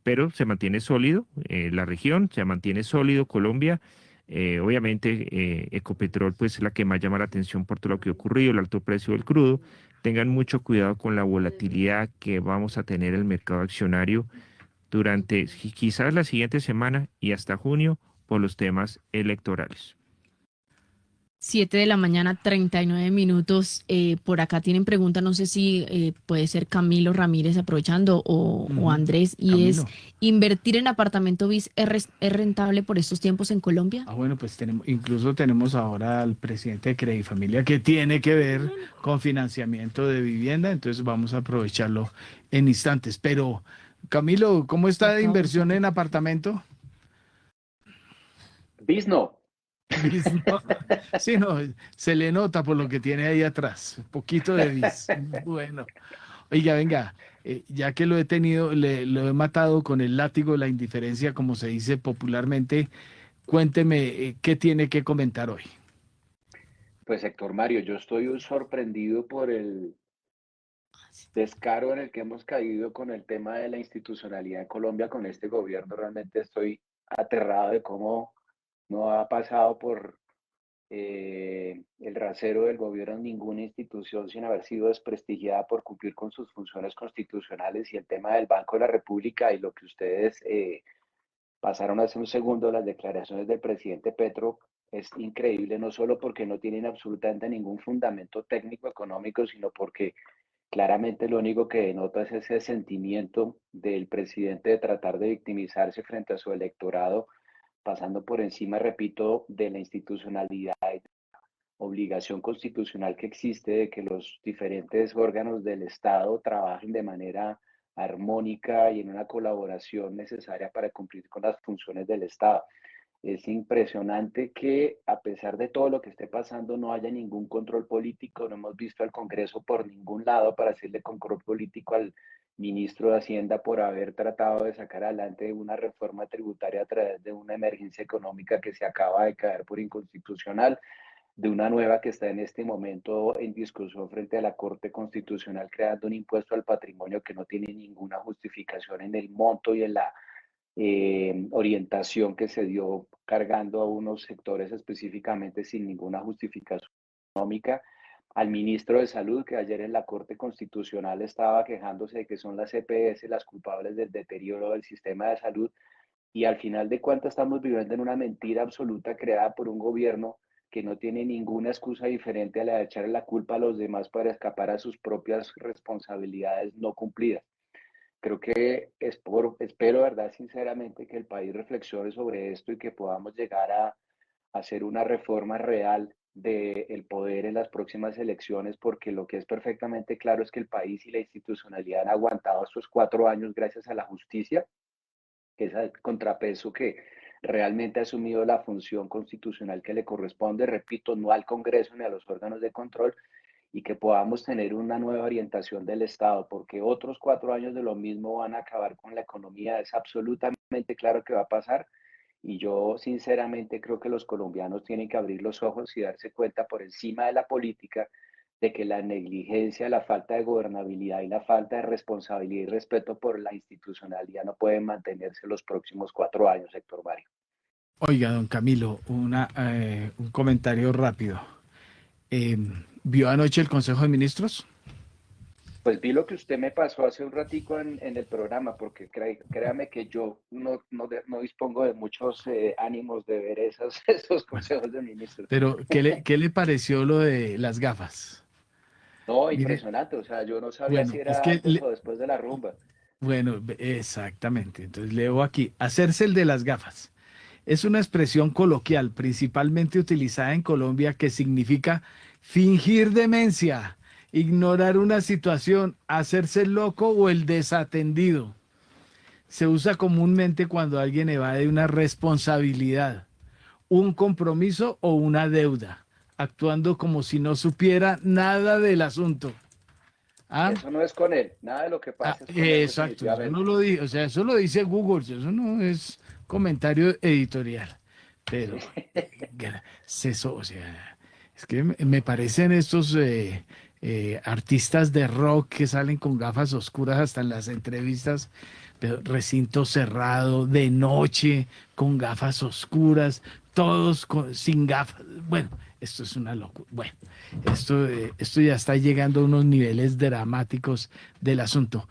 pero se mantiene sólido la región, se mantiene sólido Colombia. Obviamente Ecopetrol pues es la que más llama la atención por todo lo que ha ocurrido, el alto precio del crudo. Tengan mucho cuidado con la volatilidad que vamos a tener en el mercado accionario durante quizás la siguiente semana y hasta junio por los temas electorales. 7 de la mañana, 39 minutos. Por acá tienen pregunta, no sé si puede ser Camilo Ramírez aprovechando o Andrés, y Camilo. es, ¿invertir en apartamento bis es rentable por estos tiempos en Colombia? Bueno, pues incluso tenemos ahora al presidente de Credifamilia que tiene que ver con financiamiento de vivienda, entonces vamos a aprovecharlo en instantes. Pero, Camilo, ¿cómo está de inversión en apartamento? Bis no. Sí, no, se le nota por lo que tiene ahí atrás, un poquito de bis. Bueno, oiga, venga, ya que lo he tenido, lo he matado con el látigo de la indiferencia, como se dice popularmente, cuénteme qué tiene que comentar hoy. Pues Héctor Mario, yo estoy sorprendido por el descaro en el que hemos caído con el tema de la institucionalidad en Colombia con este gobierno. Realmente estoy aterrado de cómo no ha pasado por el rasero del gobierno ninguna institución sin haber sido desprestigiada por cumplir con sus funciones constitucionales, y el tema del Banco de la República y lo que ustedes pasaron hace un segundo, las declaraciones del presidente Petro, es increíble, no solo porque no tienen absolutamente ningún fundamento técnico económico, sino porque claramente lo único que denota es ese sentimiento del presidente de tratar de victimizarse frente a su electorado, pasando por encima, repito, de la institucionalidad y obligación constitucional que existe de que los diferentes órganos del Estado trabajen de manera armónica y en una colaboración necesaria para cumplir con las funciones del Estado. Es impresionante que a pesar de todo lo que esté pasando no haya ningún control político. No hemos visto al Congreso por ningún lado para hacerle control político al ministro de Hacienda por haber tratado de sacar adelante una reforma tributaria a través de una emergencia económica que se acaba de caer por inconstitucional, de una nueva que está en este momento en discusión frente a la Corte Constitucional, creando un impuesto al patrimonio que no tiene ninguna justificación en el monto y en la orientación que se dio, cargando a unos sectores específicamente sin ninguna justificación económica. Al ministro de Salud, que ayer en la Corte Constitucional estaba quejándose de que son las EPS las culpables del deterioro del sistema de salud, y al final de cuentas estamos viviendo en una mentira absoluta creada por un gobierno que no tiene ninguna excusa diferente a la de echarle la culpa a los demás para escapar a sus propias responsabilidades no cumplidas. Creo que espero, verdad, sinceramente, que el país reflexione sobre esto y que podamos llegar a hacer una reforma real del poder en las próximas elecciones, porque lo que es perfectamente claro es que el país y la institucionalidad han aguantado estos 4 años gracias a la justicia, que es el contrapeso que realmente ha asumido la función constitucional que le corresponde, repito, no al Congreso ni a los órganos de control, y que podamos tener una nueva orientación del Estado, porque otros 4 años de lo mismo van a acabar con la economía. Es absolutamente claro que va a pasar, y yo sinceramente creo que los colombianos tienen que abrir los ojos y darse cuenta por encima de la política de que la negligencia, la falta de gobernabilidad y la falta de responsabilidad y respeto por la institucionalidad no pueden mantenerse los próximos 4 años, Héctor Mario. Oiga, don Camilo, un comentario rápido. ¿Vio anoche el Consejo de Ministros? Pues vi lo que usted me pasó hace un ratico en el programa, porque créame que yo no dispongo de muchos ánimos de ver esos consejos de ministros. Pero, ¿qué le pareció lo de las gafas? No, Mire, impresionante, o sea, yo no sabía bueno, si es era que antes o después de la rumba. Bueno, exactamente. Entonces leo aquí, hacerse el de las gafas. Es una expresión coloquial principalmente utilizada en Colombia que significa fingir demencia, ignorar una situación, hacerse el loco o el desatendido. Se usa comúnmente cuando alguien evade una responsabilidad, un compromiso o una deuda, actuando como si no supiera nada del asunto. ¿Ah? Eso no es con él, nada de lo que pasa es con él Exacto, eso no definitivamente. lo digo, o sea, eso lo dice Google, eso no es comentario editorial, Sí. pero eso, o sea, es que me parecen estos artistas de rock que salen con gafas oscuras hasta en las entrevistas, pero recinto cerrado, de noche, con gafas oscuras, todos sin gafas. Bueno, esto es una locura. Bueno, esto ya está llegando a unos niveles dramáticos del asunto.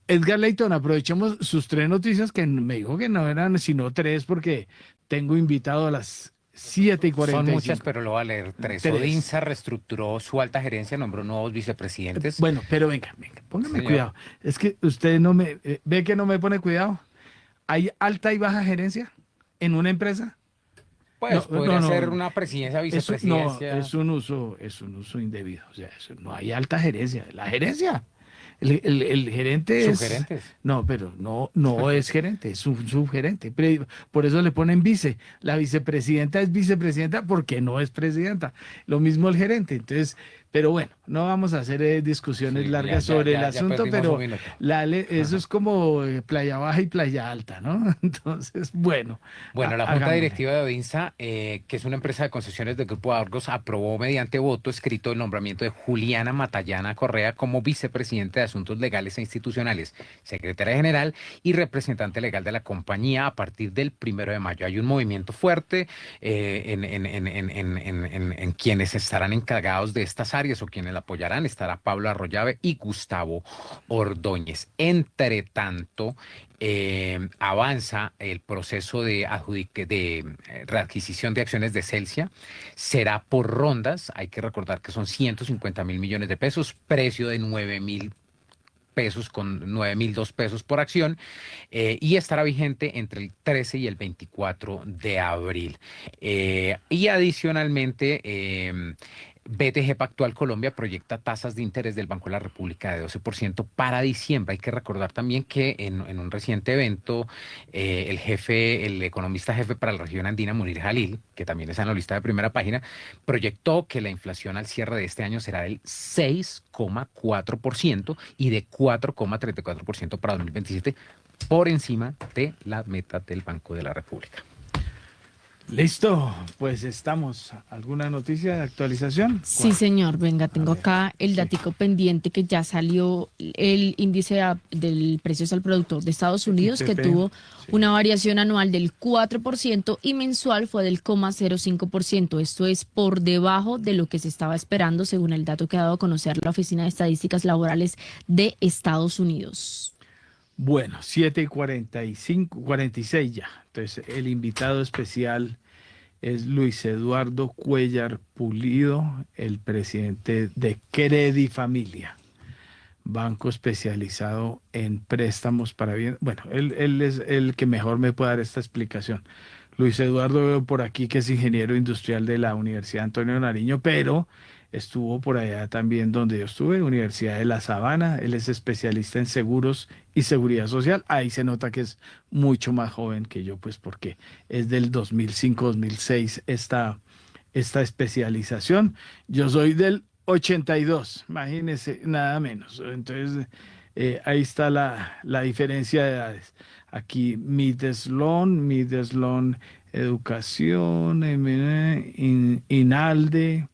Edgar Leighton, aprovechemos sus tres noticias que me dijo que no eran sino tres porque tengo invitado a las 7 y Son muchas, 45. pero lo voy a leer tres. Tres. Odinsa reestructuró su alta gerencia, nombró nuevos vicepresidentes. Bueno, pero venga, póngame Señor. cuidado. Es que usted no me ve que no me pone cuidado. ¿Hay alta y baja gerencia en una empresa? Pues podría ser una presidencia, No, vicepresidencia. es un uso indebido. O sea, no hay alta gerencia. La gerencia. El gerente es. Subgerentes. No, pero no es gerente, es un subgerente. Por eso le ponen vice. La vicepresidenta es vicepresidenta porque no es presidenta. Lo mismo el gerente. Entonces, pero bueno, no vamos a hacer discusiones Sí, largas ya sobre el asunto, perdimos pero un minuto. eso es como playa baja y playa alta, ¿no? Entonces, bueno. Bueno, la Junta hagámosle. Directiva de Odinsa, que es una empresa de concesiones del Grupo Argos, aprobó mediante voto escrito el nombramiento de Juliana Matallana Correa como vicepresidente de Asuntos Legales e Institucionales, secretaria general y representante legal de la compañía a partir del 1 de mayo. Hay un movimiento fuerte en quienes estarán encargados de estas áreas o quienes la apoyarán. Estará Pablo Arroyave y Gustavo Ordóñez. Entre tanto, avanza el proceso de readquisición de acciones de Celsia. Será por rondas. Hay que recordar que son 150.000 millones de pesos, precio de 9.000 pesos con 9.002 pesos por acción, y estará vigente entre el 13 y el 24 de abril. Y adicionalmente, BTG Pactual Colombia proyecta tasas de interés del Banco de la República de 12% para diciembre. Hay que recordar también que en un reciente evento, el economista jefe para la región andina, Munir Jalil, que también es analista de Primera Página, proyectó que la inflación al cierre de este año será del 6,4% y de 4,34% para 2027, por encima de la meta del Banco de la República. Listo, pues estamos. ¿Alguna noticia de actualización? Sí, señor. Venga, tengo ver, acá el sí. datico pendiente que ya salió el índice del precios al productor de Estados Unidos, que IPP, tuvo sí. una variación anual del 4% y mensual fue del 0,05%. Esto es por debajo de lo que se estaba esperando, según el dato que ha dado a conocer la Oficina de Estadísticas Laborales de Estados Unidos. Bueno, 7:45, 46 ya. Entonces, el invitado especial es Luis Eduardo Cuellar Pulido, el presidente de Credifamilia, banco especializado en préstamos para bien. Bueno, él es el que mejor me puede dar esta explicación. Luis Eduardo veo por aquí que es ingeniero industrial de la Universidad Antonio Nariño, pero estuvo por allá también donde yo estuve, Universidad de La Sabana. Él es especialista en seguros y seguridad social. Ahí se nota que es mucho más joven que yo, pues porque es del 2005-2006 esta especialización. Yo soy del 82, imagínense, nada menos. Entonces, ahí está la diferencia de edades. Aquí Mideslón, Educación, INALDE.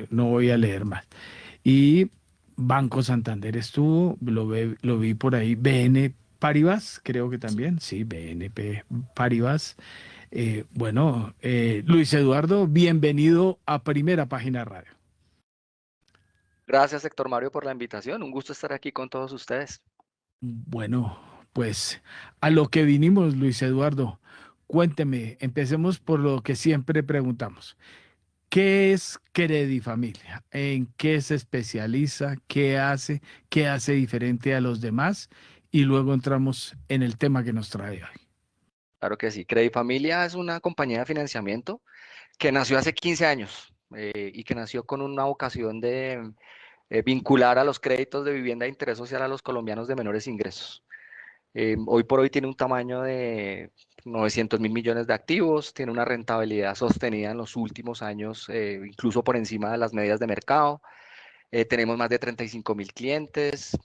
No voy a leer más. Y Banco Santander estuvo, lo vi por ahí. BN Paribas, creo que también. Sí, BNP Paribas. Luis Eduardo, bienvenido a Primera Página Radio. Gracias, Héctor Mario, por la invitación. Un gusto estar aquí con todos ustedes. Bueno, pues a lo que vinimos, Luis Eduardo. Cuénteme, empecemos por lo que siempre preguntamos. ¿Qué es Credifamilia? ¿En qué se especializa? ¿Qué hace diferente a los demás? Y luego entramos en el tema que nos trae hoy. Claro que sí. Credifamilia es una compañía de financiamiento que nació hace 15 años y que nació con una vocación de vincular a los créditos de vivienda de interés social a los colombianos de menores ingresos. Hoy por hoy tiene un tamaño de 900.000 millones de activos, tiene una rentabilidad sostenida en los últimos años, incluso por encima de las medias de mercado. Tenemos más de 35.000 clientes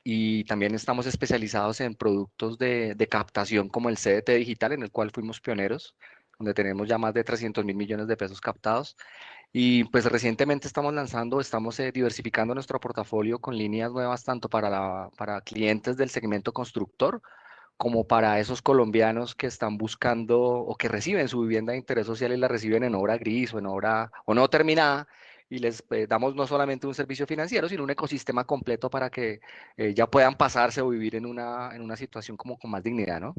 y también estamos especializados en productos de captación como el CDT digital, en el cual fuimos pioneros, donde tenemos ya más de 300.000 millones de pesos captados. Y pues recientemente estamos diversificando nuestro portafolio con líneas nuevas tanto para clientes del segmento constructor como para esos colombianos que están buscando o que reciben su vivienda de interés social y la reciben en obra gris o en obra o no terminada. Y les damos no solamente un servicio financiero, sino un ecosistema completo para que ya puedan pasarse o vivir en una situación como con más dignidad, ¿no?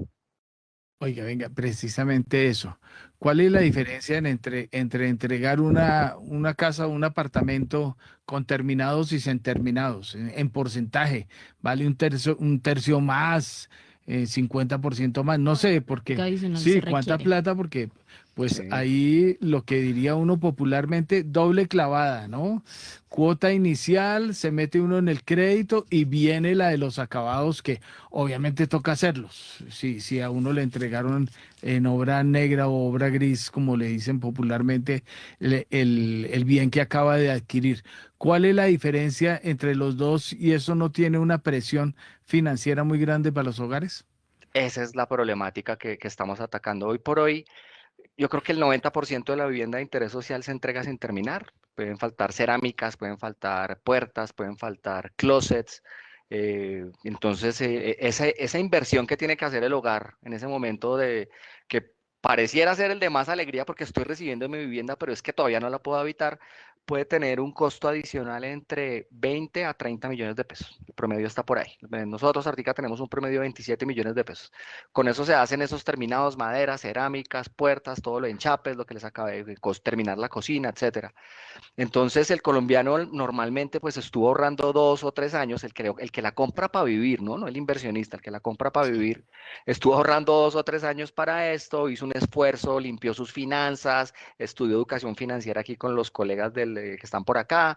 Oiga, venga, precisamente eso. ¿Cuál es la diferencia entre entregar una casa o un apartamento con terminados y sin terminados? En porcentaje, ¿vale un tercio más, 50% más? No sé, ¿Qué porque adicional se sí, ¿cuánta requiere? plata? Porque pues Sí. ahí lo que diría uno popularmente, doble clavada, ¿no? Cuota inicial, se mete uno en el crédito y viene la de los acabados que obviamente toca hacerlos. Si a uno le entregaron en obra negra o obra gris, como le dicen popularmente, el bien que acaba de adquirir. ¿Cuál es la diferencia entre los dos y eso no tiene una presión financiera muy grande para los hogares? Esa es la problemática que estamos atacando hoy por hoy. Yo creo que el 90% de la vivienda de interés social se entrega sin terminar. Pueden faltar cerámicas, pueden faltar puertas, pueden faltar closets. Entonces, esa inversión que tiene que hacer el hogar en ese momento de que pareciera ser el de más alegría porque estoy recibiendo mi vivienda, pero es que todavía no la puedo habitar, puede tener un costo adicional entre 20 a 30 millones de pesos. El promedio está por ahí. Nosotros, Artica, tenemos un promedio de 27 millones de pesos. Con eso se hacen esos terminados, maderas, cerámicas, puertas, todo lo enchapes, lo que les acabé de terminar la cocina, etcétera. Entonces el colombiano normalmente pues estuvo ahorrando 2 o 3 años, el que la compra para vivir, ¿no? No el inversionista, el que la compra para vivir, estuvo ahorrando 2 o 3 años para esto, hizo un esfuerzo, limpió sus finanzas, estudió educación financiera aquí con los colegas que están por acá.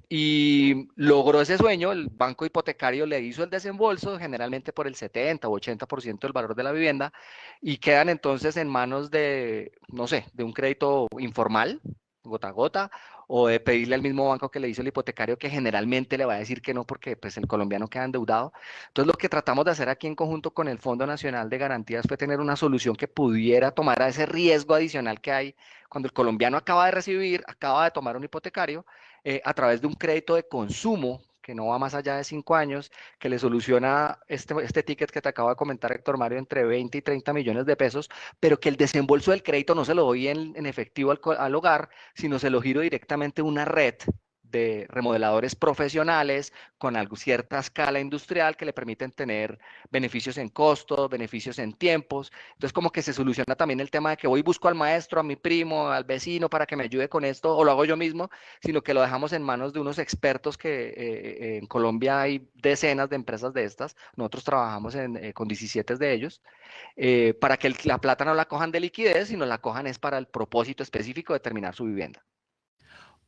Y logró ese sueño, el banco hipotecario le hizo el desembolso generalmente por el 70 o 80% del valor de la vivienda y quedan entonces en manos de, no sé, de un crédito informal, gota a gota, o de pedirle al mismo banco que le hizo el hipotecario que generalmente le va a decir que no porque pues el colombiano queda endeudado. Entonces lo que tratamos de hacer aquí en conjunto con el Fondo Nacional de Garantías fue tener una solución que pudiera tomar a ese riesgo adicional que hay cuando el colombiano acaba de tomar un hipotecario a través de un crédito de consumo que no va más allá de 5 años, que le soluciona este ticket que te acabo de comentar, Héctor Mario, entre 20 y 30 millones de pesos, pero que el desembolso del crédito no se lo doy en efectivo al hogar, sino se lo giro directamente a una red de remodeladores profesionales con cierta escala industrial que le permiten tener beneficios en costos, beneficios en tiempos. Entonces, como que se soluciona también el tema de que voy y busco al maestro, a mi primo, al vecino para que me ayude con esto, o lo hago yo mismo, sino que lo dejamos en manos de unos expertos que en Colombia hay decenas de empresas de estas. Nosotros trabajamos con 17 de ellos para que la plata no la cojan de liquidez, sino la cojan es para el propósito específico de terminar su vivienda.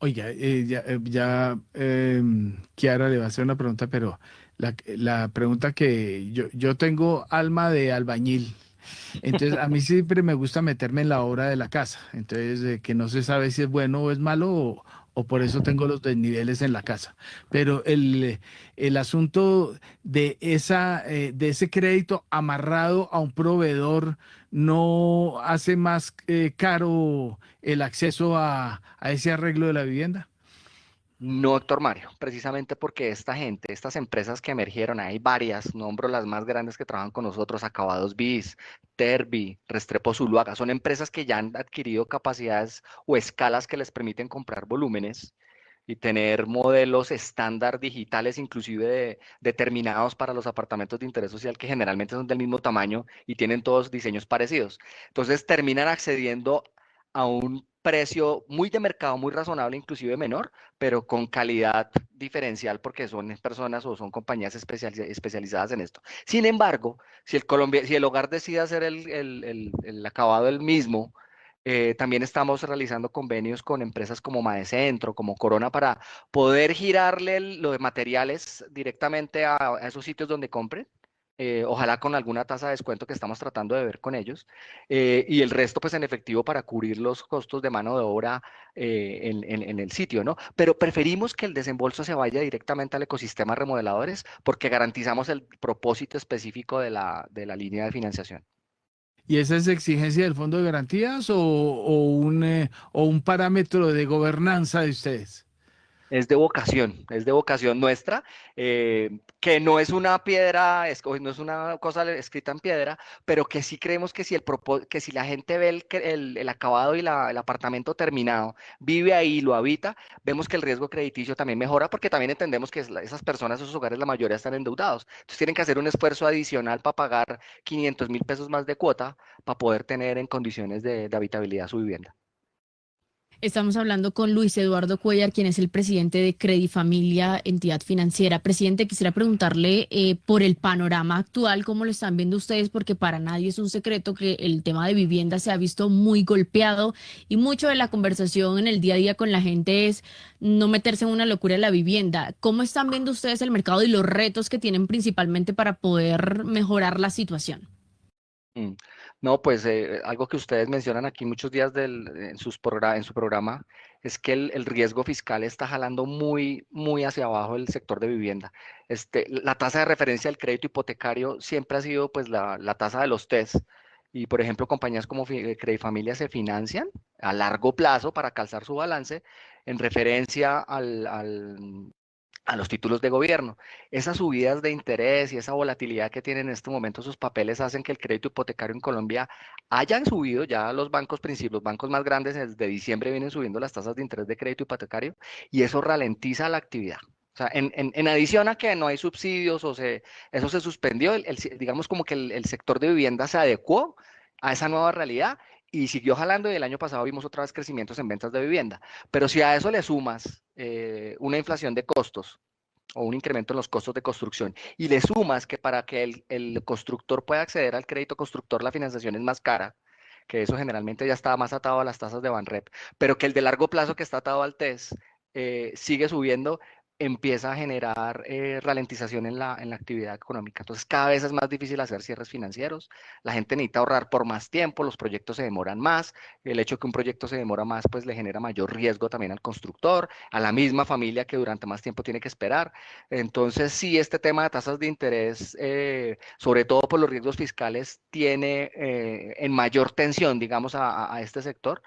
Oiga, Kiara le va a hacer una pregunta, pero la pregunta que yo tengo alma de albañil. Entonces, a mí siempre me gusta meterme en la obra de la casa. Entonces, que no se sabe si es bueno o es malo o por eso tengo los desniveles en la casa. Pero el asunto de ese crédito amarrado a un proveedor no hace más caro el acceso a ese arreglo de la vivienda. No, doctor Mario, precisamente porque esta gente, estas empresas que emergieron, hay varias, nombro las más grandes que trabajan con nosotros, Acabados BIS, Terbi, Restrepo Zuluaga, son empresas que ya han adquirido capacidades o escalas que les permiten comprar volúmenes y tener modelos estándar digitales, inclusive determinados para los apartamentos de interés social que generalmente son del mismo tamaño y tienen todos diseños parecidos. Entonces terminan accediendo a un precio muy de mercado, muy razonable, inclusive menor, pero con calidad diferencial porque son personas o son compañías especializadas en esto. Sin embargo, si el hogar decide hacer el acabado el mismo, también estamos realizando convenios con empresas como Madecentro, como Corona, para poder girarle lo de materiales directamente a esos sitios donde compren. Ojalá con alguna tasa de descuento que estamos tratando de ver con ellos, y el resto pues en efectivo para cubrir los costos de mano de obra en el sitio, ¿no? Pero preferimos que el desembolso se vaya directamente al ecosistema de remodeladores porque garantizamos el propósito específico de la línea de financiación. ¿Y esa es exigencia del Fondo de Garantías o un parámetro de gobernanza de ustedes? Es de vocación nuestra, que no es una piedra, no es una cosa escrita en piedra, pero que sí creemos que que si la gente ve el acabado y el apartamento terminado, vive ahí, lo habita, vemos que el riesgo crediticio también mejora, porque también entendemos que esas personas, esos hogares, la mayoría están endeudados. Entonces tienen que hacer un esfuerzo adicional para pagar 500.000 pesos más de cuota para poder tener en condiciones de habitabilidad su vivienda. Estamos hablando con Luis Eduardo Cuellar, quien es el presidente de Credifamilia, entidad financiera. Presidente, quisiera preguntarle por el panorama actual, ¿cómo lo están viendo ustedes? Porque para nadie es un secreto que el tema de vivienda se ha visto muy golpeado y mucho de la conversación en el día a día con la gente es no meterse en una locura de la vivienda. ¿Cómo están viendo ustedes el mercado y los retos que tienen principalmente para poder mejorar la situación? Mm. No, pues algo que ustedes mencionan aquí muchos días en su programa es que el riesgo fiscal está jalando muy, muy hacia abajo el sector de vivienda. La tasa de referencia del crédito hipotecario siempre ha sido pues la tasa de los TES. Y por ejemplo, compañías como Credifamilia se financian a largo plazo para calzar su balance en referencia a los títulos de gobierno. Esas subidas de interés y esa volatilidad que tienen en este momento sus papeles hacen que el crédito hipotecario en Colombia hayan subido. Ya los bancos principales, los bancos más grandes desde diciembre vienen subiendo las tasas de interés de crédito hipotecario y eso ralentiza la actividad. O sea, en adición a que no hay subsidios eso se suspendió, digamos como que el sector de vivienda se adecuó a esa nueva realidad y siguió jalando y el año pasado vimos otra vez crecimientos en ventas de vivienda. Pero si a eso le sumas una inflación de costos o un incremento en los costos de construcción y le sumas que para que el constructor pueda acceder al crédito constructor la financiación es más cara, que eso generalmente ya está más atado a las tasas de Banrep, pero que el de largo plazo que está atado al TES sigue subiendo, empieza a generar ralentización en la actividad económica. Entonces, cada vez es más difícil hacer cierres financieros, la gente necesita ahorrar por más tiempo, los proyectos se demoran más, el hecho de que un proyecto se demora más, pues le genera mayor riesgo también al constructor, a la misma familia que durante más tiempo tiene que esperar. Entonces, sí, este tema de tasas de interés, sobre todo por los riesgos fiscales, tiene en mayor tensión, digamos, a este sector.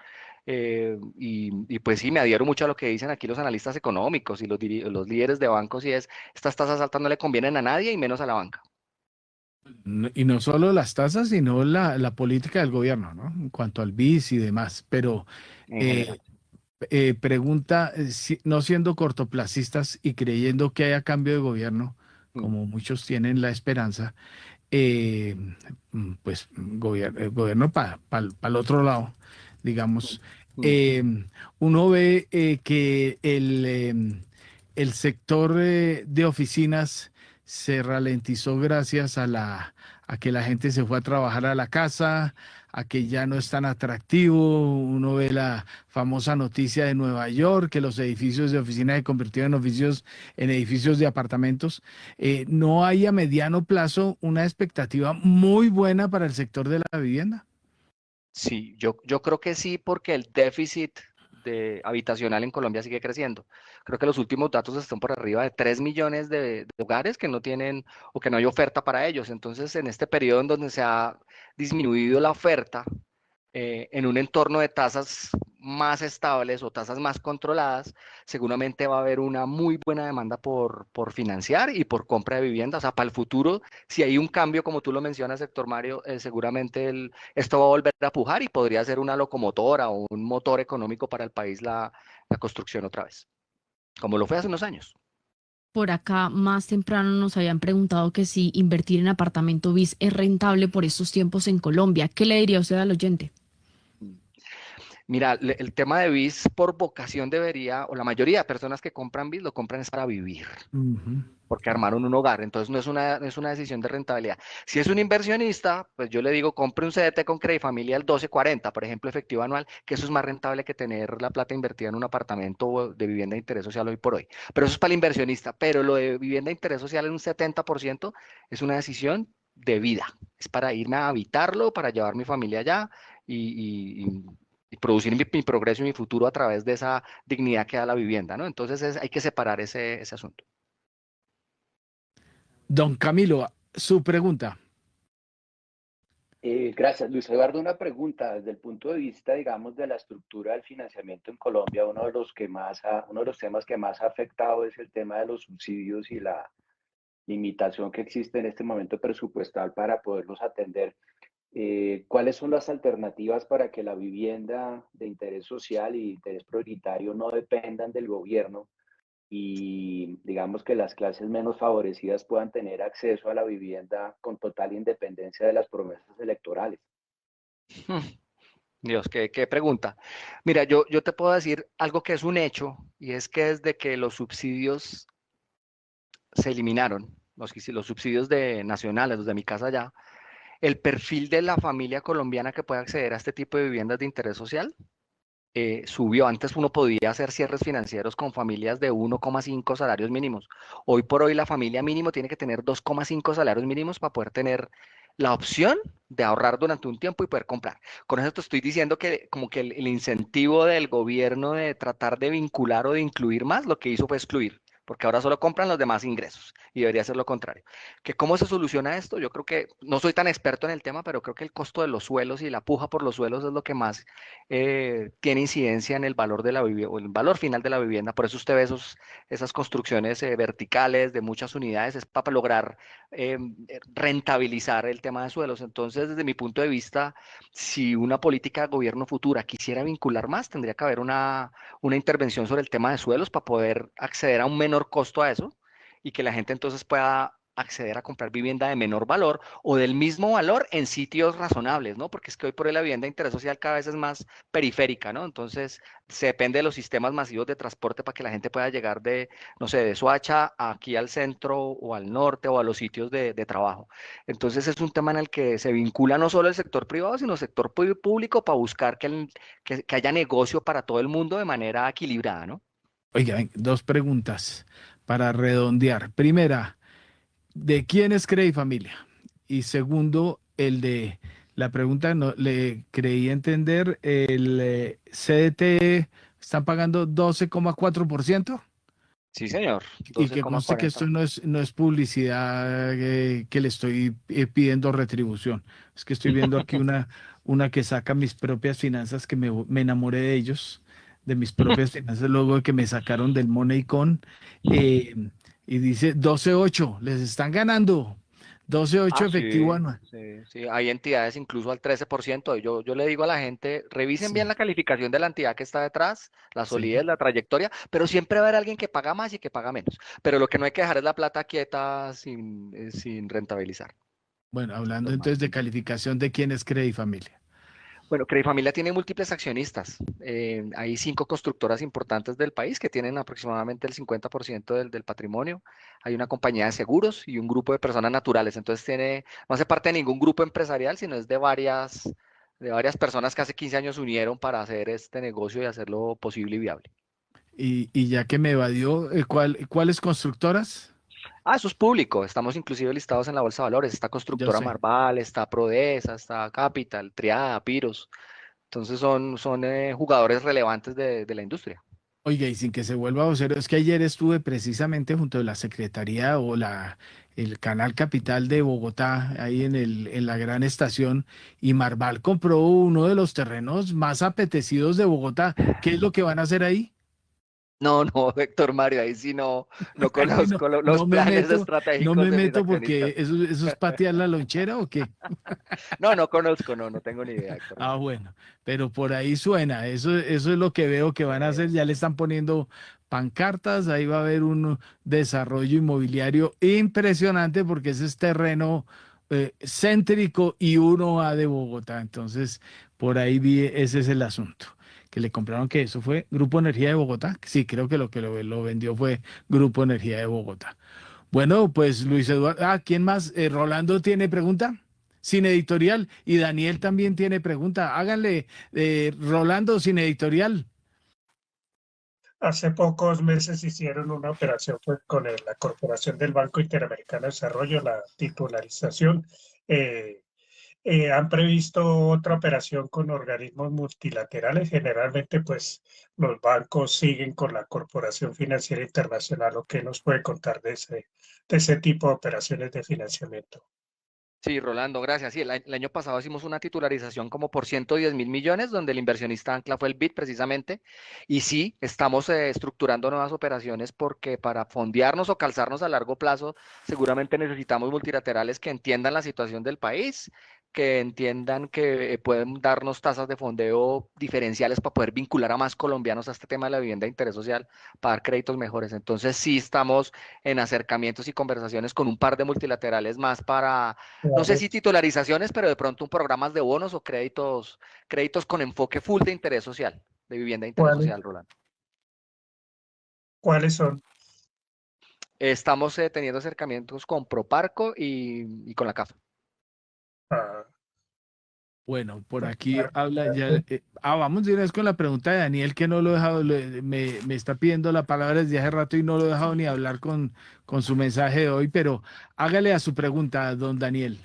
Y pues sí, me adhiero mucho a lo que dicen aquí los analistas económicos y los líderes de bancos, y es, estas tasas altas no le convienen a nadie y menos a la banca. Y no solo las tasas, sino la política del gobierno, ¿no? En cuanto al BIS y demás. Pero pregunta, no siendo cortoplacistas y creyendo que haya cambio de gobierno, como muchos tienen la esperanza, pues gobierno para el otro lado, digamos, uno ve que el sector de oficinas se ralentizó gracias a que la gente se fue a trabajar a la casa, a que ya no es tan atractivo. Uno ve la famosa noticia de Nueva York, que los edificios de oficina se convirtieron en edificios de apartamentos. ¿No hay a mediano plazo una expectativa muy buena para el sector de la vivienda? Sí, yo creo que sí, porque el déficit habitacional en Colombia sigue creciendo. Creo que los últimos datos están por arriba de 3 millones de hogares que no tienen o que no hay oferta para ellos. Entonces, en este periodo en donde se ha disminuido la oferta, en un entorno de tasas más estables o tasas más controladas, seguramente va a haber una muy buena demanda por financiar y por compra de vivienda. O sea, para el futuro, si hay un cambio, como tú lo mencionas, Héctor Mario, seguramente esto va a volver a pujar y podría ser una locomotora o un motor económico para el país la construcción otra vez, como lo fue hace unos años. Por acá más temprano nos habían preguntado que si invertir en apartamento BIS es rentable por estos tiempos en Colombia. ¿Qué le diría usted al oyente? Mira, el tema de BIS por vocación debería, o la mayoría de personas que compran BIS lo compran es para vivir, Ujú. porque armaron un hogar, entonces no es una decisión de rentabilidad. Si es un inversionista, pues yo le digo, compre un CDT con Credifamilia al 12.40, por ejemplo, efectivo anual, que eso es más rentable que tener la plata invertida en un apartamento o de vivienda de interés social hoy por hoy. Pero eso es para el inversionista, pero lo de vivienda de interés social en un 70% es una decisión de vida, es para irme a habitarlo, para llevar mi familia allá y producir mi progreso y mi futuro a través de esa dignidad que da la vivienda, ¿no? Entonces hay que separar ese asunto. Don Camilo, su pregunta. Gracias, Luis Eduardo. Una pregunta desde el punto de vista, digamos, de la estructura del financiamiento en Colombia. Uno de los temas que más ha afectado es el tema de los subsidios y la limitación que existe en este momento presupuestal para poderlos atender. ¿Cuáles son las alternativas para que la vivienda de interés social y interés prioritario no dependan del gobierno y digamos que las clases menos favorecidas puedan tener acceso a la vivienda con total independencia de las promesas electorales? Dios, qué pregunta. Mira, yo te puedo decir algo que es un hecho, y es que desde que los subsidios se eliminaron, los subsidios nacionales, los de mi casa ya, el perfil de la familia colombiana que puede acceder a este tipo de viviendas de interés social subió. Antes uno podía hacer cierres financieros con familias de 1,5 salarios mínimos. Hoy por hoy la familia mínimo tiene que tener 2,5 salarios mínimos para poder tener la opción de ahorrar durante un tiempo y poder comprar. Con eso te estoy diciendo que como que el incentivo del gobierno de tratar de vincular o de incluir más, lo que hizo fue excluir, porque ahora solo compran los demás ingresos y debería ser lo contrario. ¿Cómo se soluciona esto? Yo creo que no soy tan experto en el tema, pero creo que el costo de los suelos y la puja por los suelos es lo que más tiene incidencia en el valor de la vivienda o el valor final de la vivienda. Por eso usted ve esas construcciones verticales de muchas unidades, es para lograr rentabilizar el tema de suelos. Entonces, desde mi punto de vista, si una política de gobierno futura quisiera vincular más, tendría que haber una intervención sobre el tema de suelos para poder acceder a un menor costo a eso y que la gente entonces pueda acceder a comprar vivienda de menor valor o del mismo valor en sitios razonables, ¿no? Porque es que hoy por hoy la vivienda de interés social cada vez es más periférica, ¿no? Entonces se depende de los sistemas masivos de transporte para que la gente pueda llegar de, no sé, de Soacha aquí al centro o al norte o a los sitios de trabajo. Entonces es un tema en el que se vincula no solo el sector privado, sino el sector público para buscar que haya negocio para todo el mundo de manera equilibrada, ¿no? Oiga, ven, dos preguntas para redondear. Primera, ¿de quién es Credifamilia? Y segundo, la pregunta, no, le creí entender, el CDT están pagando 12,4%. Sí, señor, Y que conste que 12,40. esto no es publicidad que le estoy pidiendo retribución. Es que estoy viendo aquí una que saca mis propias finanzas, que me enamoré de ellos, de mis propias finanzas, luego de que me sacaron del MoneyCon. eh, y dice 12,8, les están ganando. 12,8 Ah, efectivo sí, anual. sí, sí, hay entidades incluso al 13%. Yo le digo a la gente, revisen bien Sí, la calificación de la entidad que está detrás, la solidez, sí. la trayectoria, pero siempre va a haber alguien que paga más y que paga menos. Pero lo que no hay que dejar es la plata quieta sin rentabilizar. Bueno, hablando Normal. entonces de calificación de quién es Credifamilia. Bueno, Credifamilia tiene múltiples accionistas. Hay 5 constructoras importantes del país que tienen aproximadamente el 50% del patrimonio. Hay una compañía de seguros y un grupo de personas naturales. Entonces no hace parte de ningún grupo empresarial, sino es de varias personas que hace 15 años se unieron para hacer este negocio y hacerlo posible y viable. Y ya que me evadió, ¿cuáles constructoras? Eso es público. Estamos inclusive listados en la Bolsa de Valores. Está Yo Constructora sé. Marval, está Prodesa, está Capital, Triada, Piros. Entonces son jugadores relevantes de la industria. Oiga, y sin que se vuelva vocero, es que ayer estuve precisamente junto a la Secretaría o el Canal Capital de Bogotá, ahí en la gran estación, y Marval compró uno de los terrenos más apetecidos de Bogotá. ¿Qué es lo que van a hacer ahí? No, no, Héctor Mario, ahí sí no Ahí no, conozco los no me planes meto, no estratégicos me de mis meto accionistas. porque eso es patear la lonchera o qué. No conozco, no tengo ni idea, Héctor Ah, Mario. bueno, pero por ahí suena, eso es lo que veo que van a hacer, ya le están poniendo pancartas, ahí va a haber un desarrollo inmobiliario impresionante porque ese es terreno céntrico y 1A de Bogotá, entonces por ahí ese es el asunto. que le compraron, que eso fue Grupo Energía de Bogotá. Sí, creo que lo vendió fue Grupo Energía de Bogotá. Bueno, pues Luis Eduardo, ¿quién más? Rolando tiene pregunta, sin editorial, y Daniel también tiene pregunta. Háganle, Rolando, sin editorial. Hace pocos meses hicieron una operación con la Corporación del Banco Interamericano de Desarrollo, la titularización. Han previsto otra operación con organismos multilaterales. Generalmente, pues, los bancos siguen con la Corporación Financiera Internacional. ¿O qué nos puede contar de ese tipo de operaciones de financiamiento? Sí, Rolando, gracias. Sí, el año pasado hicimos una titularización como por 110.000 millones, donde el inversionista ancla fue el BID precisamente. Y sí, estamos estructurando nuevas operaciones porque para fondearnos o calzarnos a largo plazo, seguramente necesitamos multilaterales que entiendan la situación del país, que entiendan que pueden darnos tasas de fondeo diferenciales para poder vincular a más colombianos a este tema de la vivienda de interés social, para dar créditos mejores. Entonces sí estamos en acercamientos y conversaciones con un par de multilaterales más para, no sé si titularizaciones, pero de pronto un programas de bonos o créditos con enfoque full de interés social, de vivienda de interés social, Rolando. ¿Cuáles son? Estamos teniendo acercamientos con Proparco y con la CAF. Bueno, por aquí habla ya. Vamos de una vez con la pregunta de Daniel, que no lo he dejado, me está pidiendo la palabra desde hace rato y no lo he dejado ni hablar con su mensaje de hoy, pero hágale a su pregunta, don Daniel.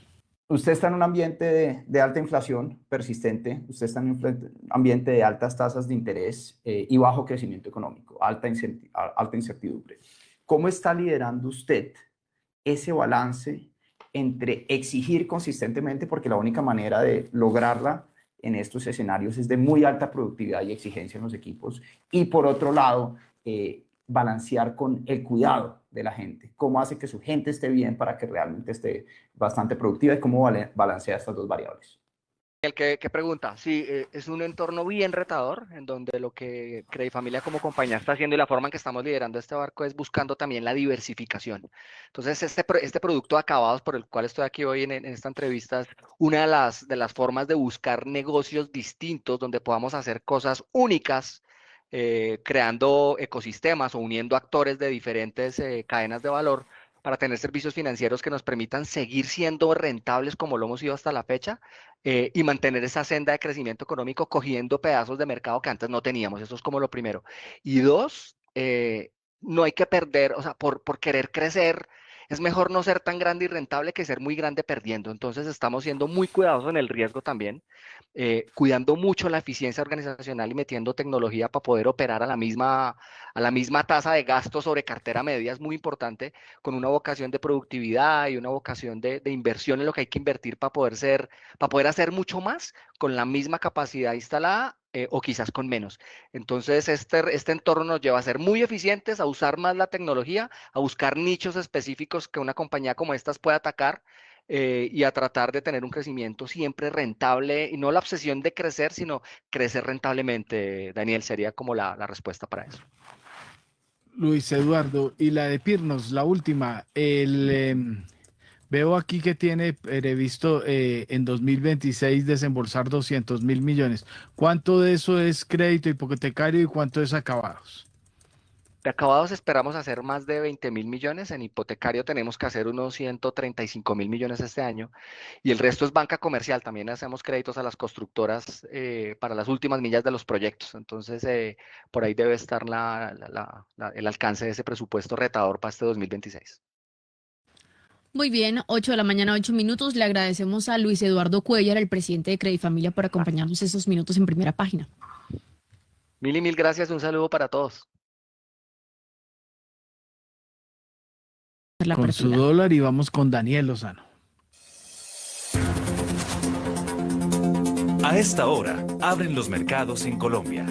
Usted está en un ambiente de alta inflación persistente, usted está en un ambiente de altas tasas de interés y bajo crecimiento económico, alta incertidumbre. ¿Cómo está liderando usted ese balance entre exigir consistentemente, porque la única manera de lograrla en estos escenarios es de muy alta productividad y exigencia en los equipos, y por otro lado, balancear con el cuidado de la gente? ¿Cómo hace que su gente esté bien para que realmente esté bastante productiva y cómo balancea estas dos variables? El que pregunta, sí, es un entorno bien retador, en donde lo que Credifamilia como compañía está haciendo y la forma en que estamos liderando este barco es buscando también la diversificación. Entonces, este producto de acabados por el cual estoy aquí hoy en esta entrevista es una de las formas de buscar negocios distintos donde podamos hacer cosas únicas, creando ecosistemas o uniendo actores de diferentes cadenas de valor para tener servicios financieros que nos permitan seguir siendo rentables como lo hemos sido hasta la fecha, y mantener esa senda de crecimiento económico cogiendo pedazos de mercado que antes no teníamos. Eso es como lo primero. Y dos, no hay que perder, o sea, por querer crecer, es mejor no ser tan grande y rentable que ser muy grande perdiendo. Entonces estamos siendo muy cuidadosos en el riesgo también, cuidando mucho la eficiencia organizacional y metiendo tecnología para poder operar a la misma tasa de gasto sobre cartera media. Es muy importante, con una vocación de productividad y una vocación de inversión en lo que hay que invertir para poder hacer mucho más con la misma capacidad instalada, o quizás con menos. Entonces, este entorno nos lleva a ser muy eficientes, a usar más la tecnología, a buscar nichos específicos que una compañía como estas pueda atacar, y a tratar de tener un crecimiento siempre rentable, y no la obsesión de crecer, sino crecer rentablemente. Daniel, sería como la respuesta para eso. Luis Eduardo, y la de Pirnos, la última, veo aquí que tiene previsto en 2026 desembolsar 200.000 millones. ¿Cuánto de eso es crédito hipotecario y cuánto es acabados? De acabados esperamos hacer más de 20.000 millones. En hipotecario tenemos que hacer unos 135.000 millones este año. Y el resto es banca comercial. También hacemos créditos a las constructoras para las últimas millas de los proyectos. Entonces, por ahí debe estar el alcance de ese presupuesto retador para este 2026. Muy bien, 8 de la mañana, 8 minutos. Le agradecemos a Luis Eduardo Cuellar, el presidente de Credifamilia, por acompañarnos esos minutos en Primera Página. Mil gracias. Un saludo para todos. Con su dólar, y vamos con Daniel Lozano. A esta hora, abren los mercados en Colombia.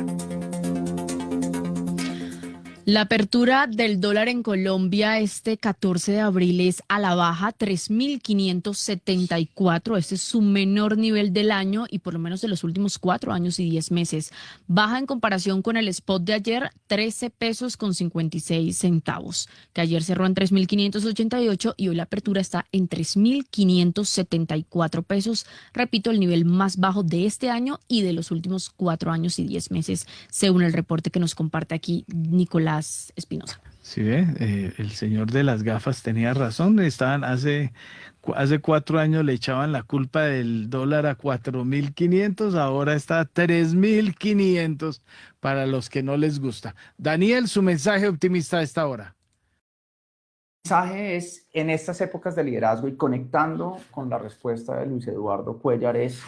La apertura del dólar en Colombia este 14 de abril es a la baja, 3.574. Este es su menor nivel del año y por lo menos de los últimos 4 años y 10 meses. Baja en comparación con el spot de ayer, 13 pesos con 56 centavos, que ayer cerró en 3.588 y hoy la apertura está en 3.574 pesos. Repito, el nivel más bajo de este año y de los últimos 4 años y 10 meses, según el reporte que nos comparte aquí Nicolás Espinosa. Sí, el señor de las gafas tenía razón. Estaban hace 4 años le echaban la culpa del dólar a 4.500, ahora está a 3.500 para los que no les gusta. Daniel, su mensaje optimista a esta hora. El mensaje es, en estas épocas de liderazgo y conectando con la respuesta de Luis Eduardo Cuéllar, es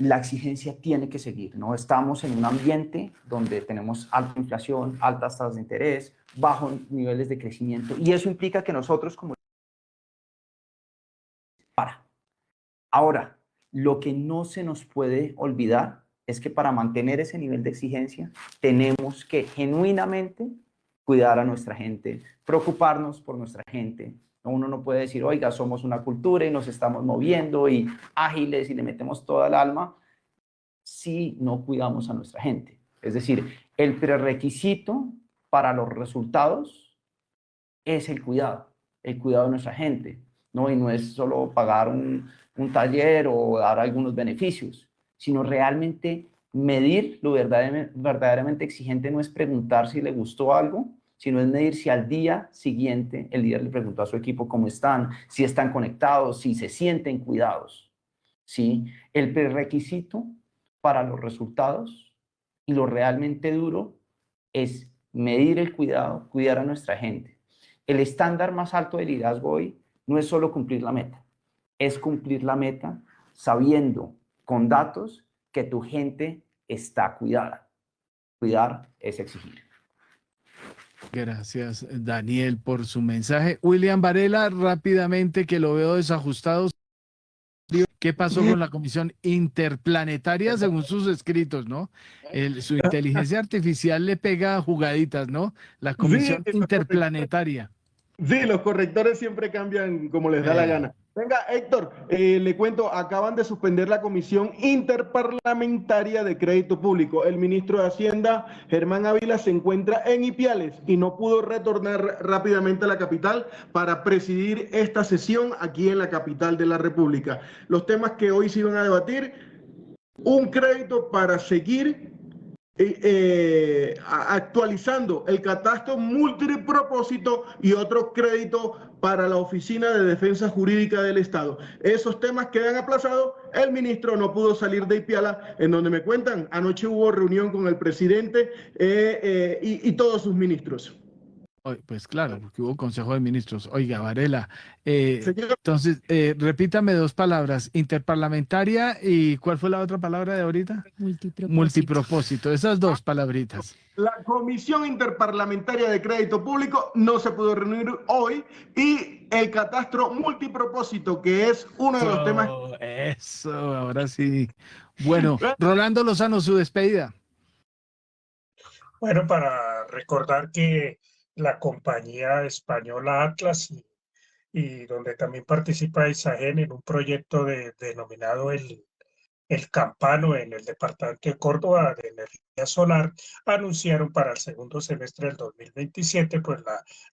la exigencia tiene que seguir, ¿no? Estamos en un ambiente donde tenemos alta inflación, altas tasas de interés, bajos niveles de crecimiento, y eso implica que nosotros como... Ahora, lo que no se nos puede olvidar es que para mantener ese nivel de exigencia tenemos que genuinamente cuidar a nuestra gente, preocuparnos por nuestra gente. Uno no puede decir, oiga, somos una cultura y nos estamos moviendo y ágiles y le metemos toda el alma si no cuidamos a nuestra gente. Es decir, el prerequisito para los resultados es el cuidado de nuestra gente, ¿no? Y no es solo pagar un taller o dar algunos beneficios, sino realmente medir lo verdaderamente exigente. No es preguntar si le gustó algo, sino es medir si al día siguiente el líder le preguntó a su equipo cómo están, si están conectados, si se sienten cuidados, ¿sí? El prerequisito para los resultados y lo realmente duro es medir el cuidado, cuidar a nuestra gente. El estándar más alto de liderazgo hoy no es solo cumplir la meta, es cumplir la meta sabiendo con datos que tu gente está cuidada. Cuidar es exigir. Gracias, Daniel, por su mensaje. William Varela, rápidamente, que lo veo desajustado. ¿Qué pasó con la Comisión Interplanetaria según sus escritos, no? Su inteligencia artificial le pega jugaditas, ¿no? La Comisión Interplanetaria. Sí, los correctores siempre cambian como les da la gana. Venga, Héctor, le cuento, acaban de suspender la Comisión Interparlamentaria de Crédito Público. El ministro de Hacienda, Germán Ávila, se encuentra en Ipiales y no pudo retornar rápidamente a la capital para presidir esta sesión aquí en la capital de la República. Los temas que hoy se iban a debatir: un crédito para seguir actualizando el catastro multipropósito y otro crédito para la Oficina de Defensa Jurídica del Estado. Esos temas quedan aplazados. El ministro no pudo salir de Ipiala, en donde me cuentan, anoche hubo reunión con el presidente y todos sus ministros. Pues claro, porque hubo Consejo de Ministros. Oiga, Varela, entonces, repítame 2 palabras, interparlamentaria y ¿cuál fue la otra palabra de ahorita? Multipropósito, esas 2 palabritas. La Comisión Interparlamentaria de Crédito Público no se pudo reunir hoy y el catastro multipropósito, que es uno de los temas... Eso, ahora sí. Bueno, Rolando Lozano, su despedida. Bueno, para recordar que la compañía española Atlas y donde también participa Isagen en un proyecto denominado el Campano en el departamento de Córdoba de energía solar, anunciaron para el segundo semestre del 2027 pues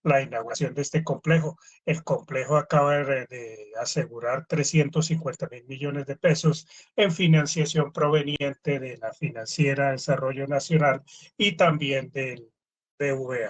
la inauguración de este complejo. El complejo acaba de asegurar 350.000 millones de pesos en financiación proveniente de la Financiera de Desarrollo Nacional y también del BVA.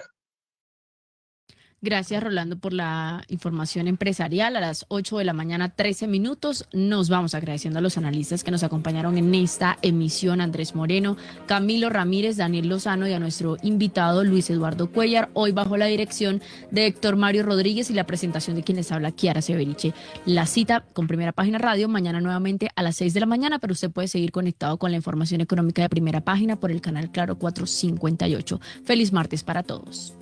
Gracias, Rolando, por la información empresarial. A las 8 de la mañana, 13 minutos. Nos vamos agradeciendo a los analistas que nos acompañaron en esta emisión: Andrés Moreno, Camilo Ramírez, Daniel Lozano y a nuestro invitado Luis Eduardo Cuéllar, hoy bajo la dirección de Héctor Mario Rodríguez y la presentación de quien les habla, Kiara Severiche. La cita con Primera Página Radio mañana nuevamente a las 6 de la mañana, pero usted puede seguir conectado con la información económica de Primera Página por el canal Claro 458. Feliz martes para todos.